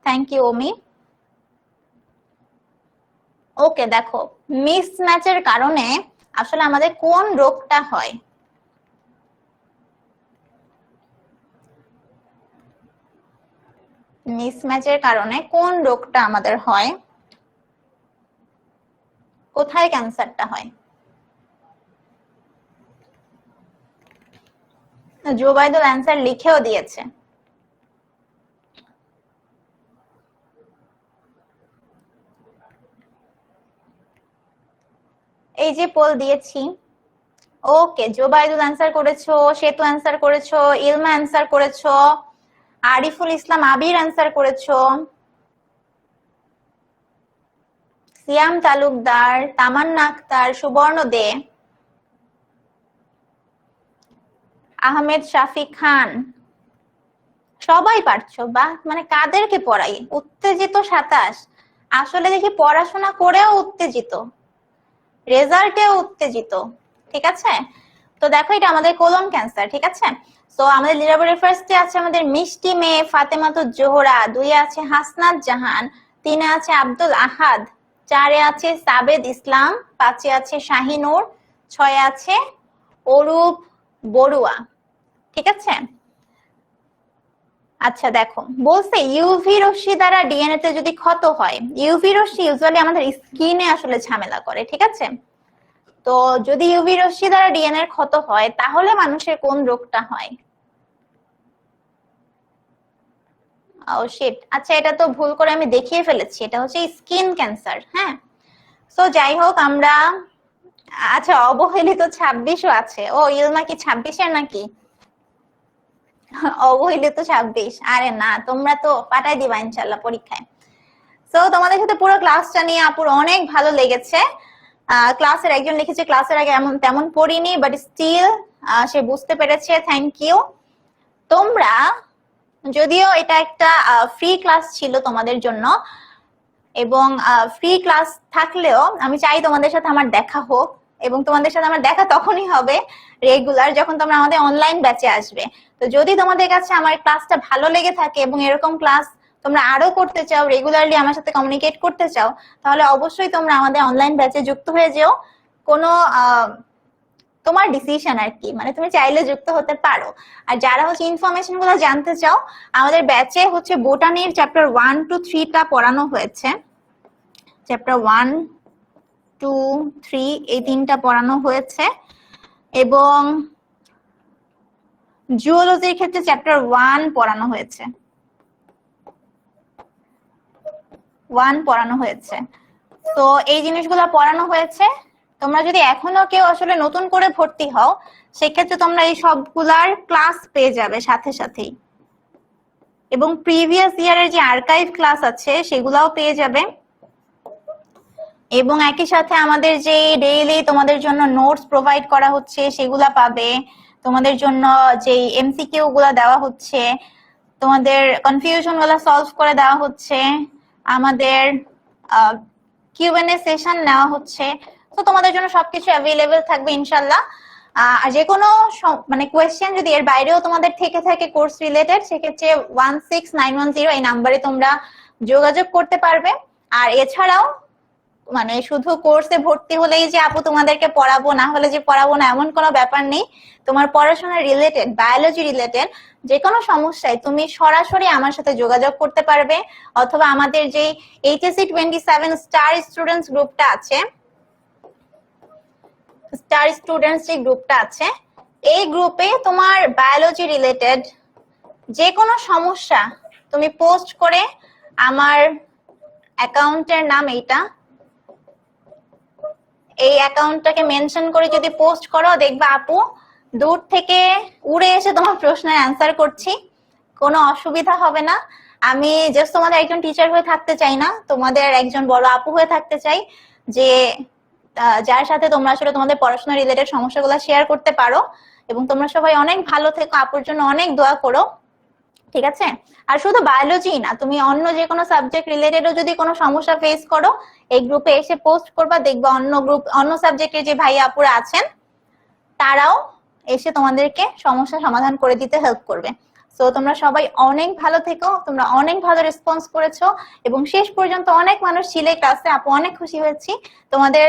Thank you ওমি। ওকে, দেখো মিসম্যাচের কারণে আসলে আমাদের কোন রোগটা হয়। মিসম্যাচের কারণে কোন রোগটা আমাদের হয়, কোথায় ক্যান্সারটা হয়? জোবাইদুল অ্যান্সার লিখেও দিয়েছে। এই যে পোল দিয়েছি। ওকে, জোবাইদুল অ্যান্সার করেছো, সেতু অ্যান্সার করেছো, ইলমা অ্যান্সার করেছো, আরিফুল ইসলাম আবির অ্যান্সার করেছো, সিয়াম তালুকদার, তামান্না আক্তার, সুবর্ণ দে, আহমেদ শাফি খান, সবাই পারছো। বা মানে কাদেরকে পড়াই? উত্তেজিত 27, আসলে দেখি পড়াশোনা করেও উত্তেজিত, রেজাল্টেও উত্তেজিত, ঠিক আছে। তো দেখো এটা আমাদের কোলন ক্যান্সার, ঠিক আছে। তো আমাদের লিডারবোর্ডের ফার্স্টে আছে আমাদের মিষ্টি মেয়ে ফাতেমাতুজ জোহরা, 2 আছে হাসনাত জাহান, 3 আছে আব্দুল আহাদ, 4 আছে সাবেদ ইসলাম, 5 আছে শাহিনুর, 6 আছে অরূপ বড়ুয়া, ঠিক আছে। আচ্ছা দেখো বলছে ইউভি রশ্মি দ্বারা ডিএনএ তে যদি ক্ষত হয়, ইউভি রশ্মি ইউজুয়ালি আমাদের স্কিনে আসলে ঝামেলা করে, ঠিক আছে। তো যদি ইউভি রশ্মি দ্বারা ডিএনএ এর ক্ষত হয় তাহলে মানুষের কোন রোগটা হয়? ও শিট, আচ্ছা এটা তো ভুল করে আমি দেখিয়ে ফেলেছি, এটা হচ্ছে স্কিন ক্যান্সার। হ্যাঁ, সো যাই হোক আমরা, আচ্ছা অবহেলিত 26ও আছে। ও ইলমা কি 26 এর নাকি? অবহেলিত 26, আরে না, তোমরা তো পাঠাই দিবা ইনশাল্লাহ পরীক্ষায়। সো তোমাদের সাথে পুরো ক্লাসটা নিয়ে আপুর অনেক ভালো লেগেছে। ক্লাসের একজন লিখেছে ক্লাসের আগে এমন তেমন পড়িনি বাট স্টিল সে বুঝতে পেরেছে, থ্যাংক ইউ। তোমরা, যদিও এটা একটা ফ্রি ক্লাস ছিল তোমাদের জন্য এবং ফ্রি ক্লাস থাকলেও আমি চাই তোমাদের সাথে আমার দেখা হোক, এবং তোমাদের সাথে আমার দেখা তখনই হবে রেগুলার যখন তোমরা আমাদের অনলাইন ব্যাচে আসবে। তো যদি তোমাদের কাছে আমার ক্লাসটা ভালো লেগে থাকে এবং এরকম ক্লাস তোমরা আরো করতে চাও, রেগুলারলি আমার সাথে কমিউনিকেট করতে চাও, তাহলে অবশ্যই তোমরা আমাদের অনলাইন ব্যাচে যুক্ত হয়ে যেও। কোনো তোমার ডিসিশন আর কি, মানে তুমি চাইলে যুক্ত হতে পারো। আর যারা হচ্ছে ইনফরমেশন গুলো জানতে চাও, আমাদের ব্যাচে হচ্ছে বোটানির চ্যাপ্টার 1 to 3 টা পড়ানো হয়েছে। চ্যাপ্টার 1, 2, 3 এই 3টা পড়ানো হয়েছে, এবং জুওলজির ক্ষেত্রে চ্যাপ্টার 1 পড়ানো হয়েছে, 1 পড়ানো হয়েছে। তো এই জিনিসগুলো পড়ানো হয়েছে। তোমরা যদি এখনো কেউ আসলে নতুন করে ভর্তি হও, সেক্ষেত্রে তোমরা এই সবগুলার ক্লাস পেয়ে যাবে সাথে সাথেই, এবং প্রিভিয়াস ইয়ারের যে আর্কাইভ ক্লাস আছে সেগুলাও পেয়ে যাবে। এবং একই সাথে আমাদের যে ডেইলি তোমাদের জন্য নোটস প্রোভাইড করা হচ্ছে সেগুলা পাবে, তোমাদের জন্য যে এমসিকিউ গুলা দেওয়া হচ্ছে, তোমাদের কনফিউশন গুলা সলভ করে দেওয়া হচ্ছে, আমাদের কিউএনএ সেশন নেওয়া হচ্ছে। তো তোমাদের জন্য সবকিছু অ্যাভেলেবেল থাকবে ইনশাল্লাহ। আর যে কোনো মানে কোয়েশ্চেন যদি এর বাইরেও তোমাদের থেকে থাকে কোর্স রিলেটেড, সেক্ষেত্রে 16910 এই নাম্বারে তোমরা যোগাযোগ করতে পারবে। আর এছাড়াও মানে শুধু কোর্সে ভর্তি হলেই যে আপু তোমাদেরকে পড়াবো, না হলে যে পড়াবো না, এমন কোনো ব্যাপার নেই। তোমার পড়াশোনা রিলেটেড, বায়োলজি রিলেটেড যে কোনো সমস্যায় তুমি সরাসরি আমার সাথে যোগাযোগ করতে পারবে, অথবা আমাদের যে HSC 27 স্টার স্টুডেন্টস গ্রুপটা আছে, স্টার স্টুডেন্টস যে গ্রুপটা আছে, এই গ্রুপে তোমার বায়োলজি রিলেটেড যে কোনো সমস্যা তুমি পোস্ট করে, আমার অ্যাকাউন্টের নাম এইটা, এই অ্যাকাউন্টটাকে মেনশন করে যদি পোস্ট করো, দেখবা আপু দূর থেকে উড়ে এসে তোমার প্রশ্নের অ্যান্সার করছি, কোনো অসুবিধা হবে না। আমি জাস্ট তোমাদের একজন টিচার হয়ে থাকতে চাই না, তোমাদের একজন বড় আপু হয়ে থাকতে চাই, যে যার সাথে তোমরা আসলে তোমাদের পড়াশোনা রিলেটেড সমস্যাগুলো শেয়ার করতে পারো। এবং তোমরা সবাই অনেক ভালো থেকো, আপুর জন্য অনেক দোয়া করো, ঠিক আছে? আর শুধু বায়োলজি না, তুমি অন্য যে কোনো সাবজেক্ট রিলেটেডও যদি কোনো সমস্যা ফেস করো, এই গ্রুপে এসে পোস্ট করবা, দেখবা অন্য সাবজেক্টের যে ভাই আপুরা আছেন তারাও এসে তোমাদেরকে সমস্যা সমাধান করে দিতে হেল্প করবে। সো তোমরা সবাই অনেক ভালো থেকো, তোমরা অনেক ভালো রেসপন্স করেছো এবং শেষ পর্যন্ত অনেক মানুষ ছিলে ক্লাসে, আপু অনেক খুশি হয়েছি। তোমাদের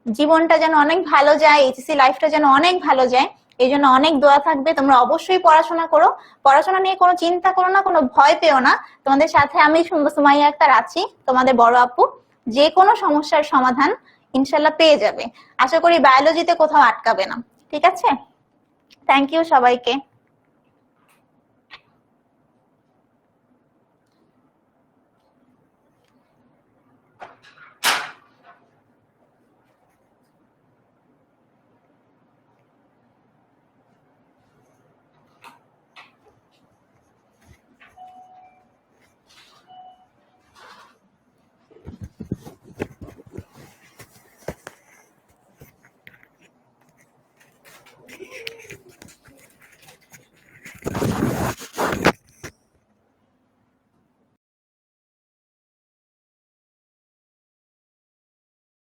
জীবনটা যেন অনেক ভালো যায়, এইচএসসি লাইফটা যেন অনেক ভালো যায়, এই জন্য অনেক দোয়া থাকবে। তোমরা অবশ্যই পড়াশোনা করো, পড়াশোনা নিয়ে কোনো চিন্তা করো না, কোনো ভয় পেও না। তোমাদের সাথে আমি সুমাইয়া আক্তার আছি, তোমাদের বড় আপু, যে কোনো সমস্যার সমাধান ইনশাল্লাহ পেয়ে যাবে। আশা করি বায়োলজিতে কোথাও আটকাবে না, ঠিক আছে? থ্যাংক ইউ সবাইকে।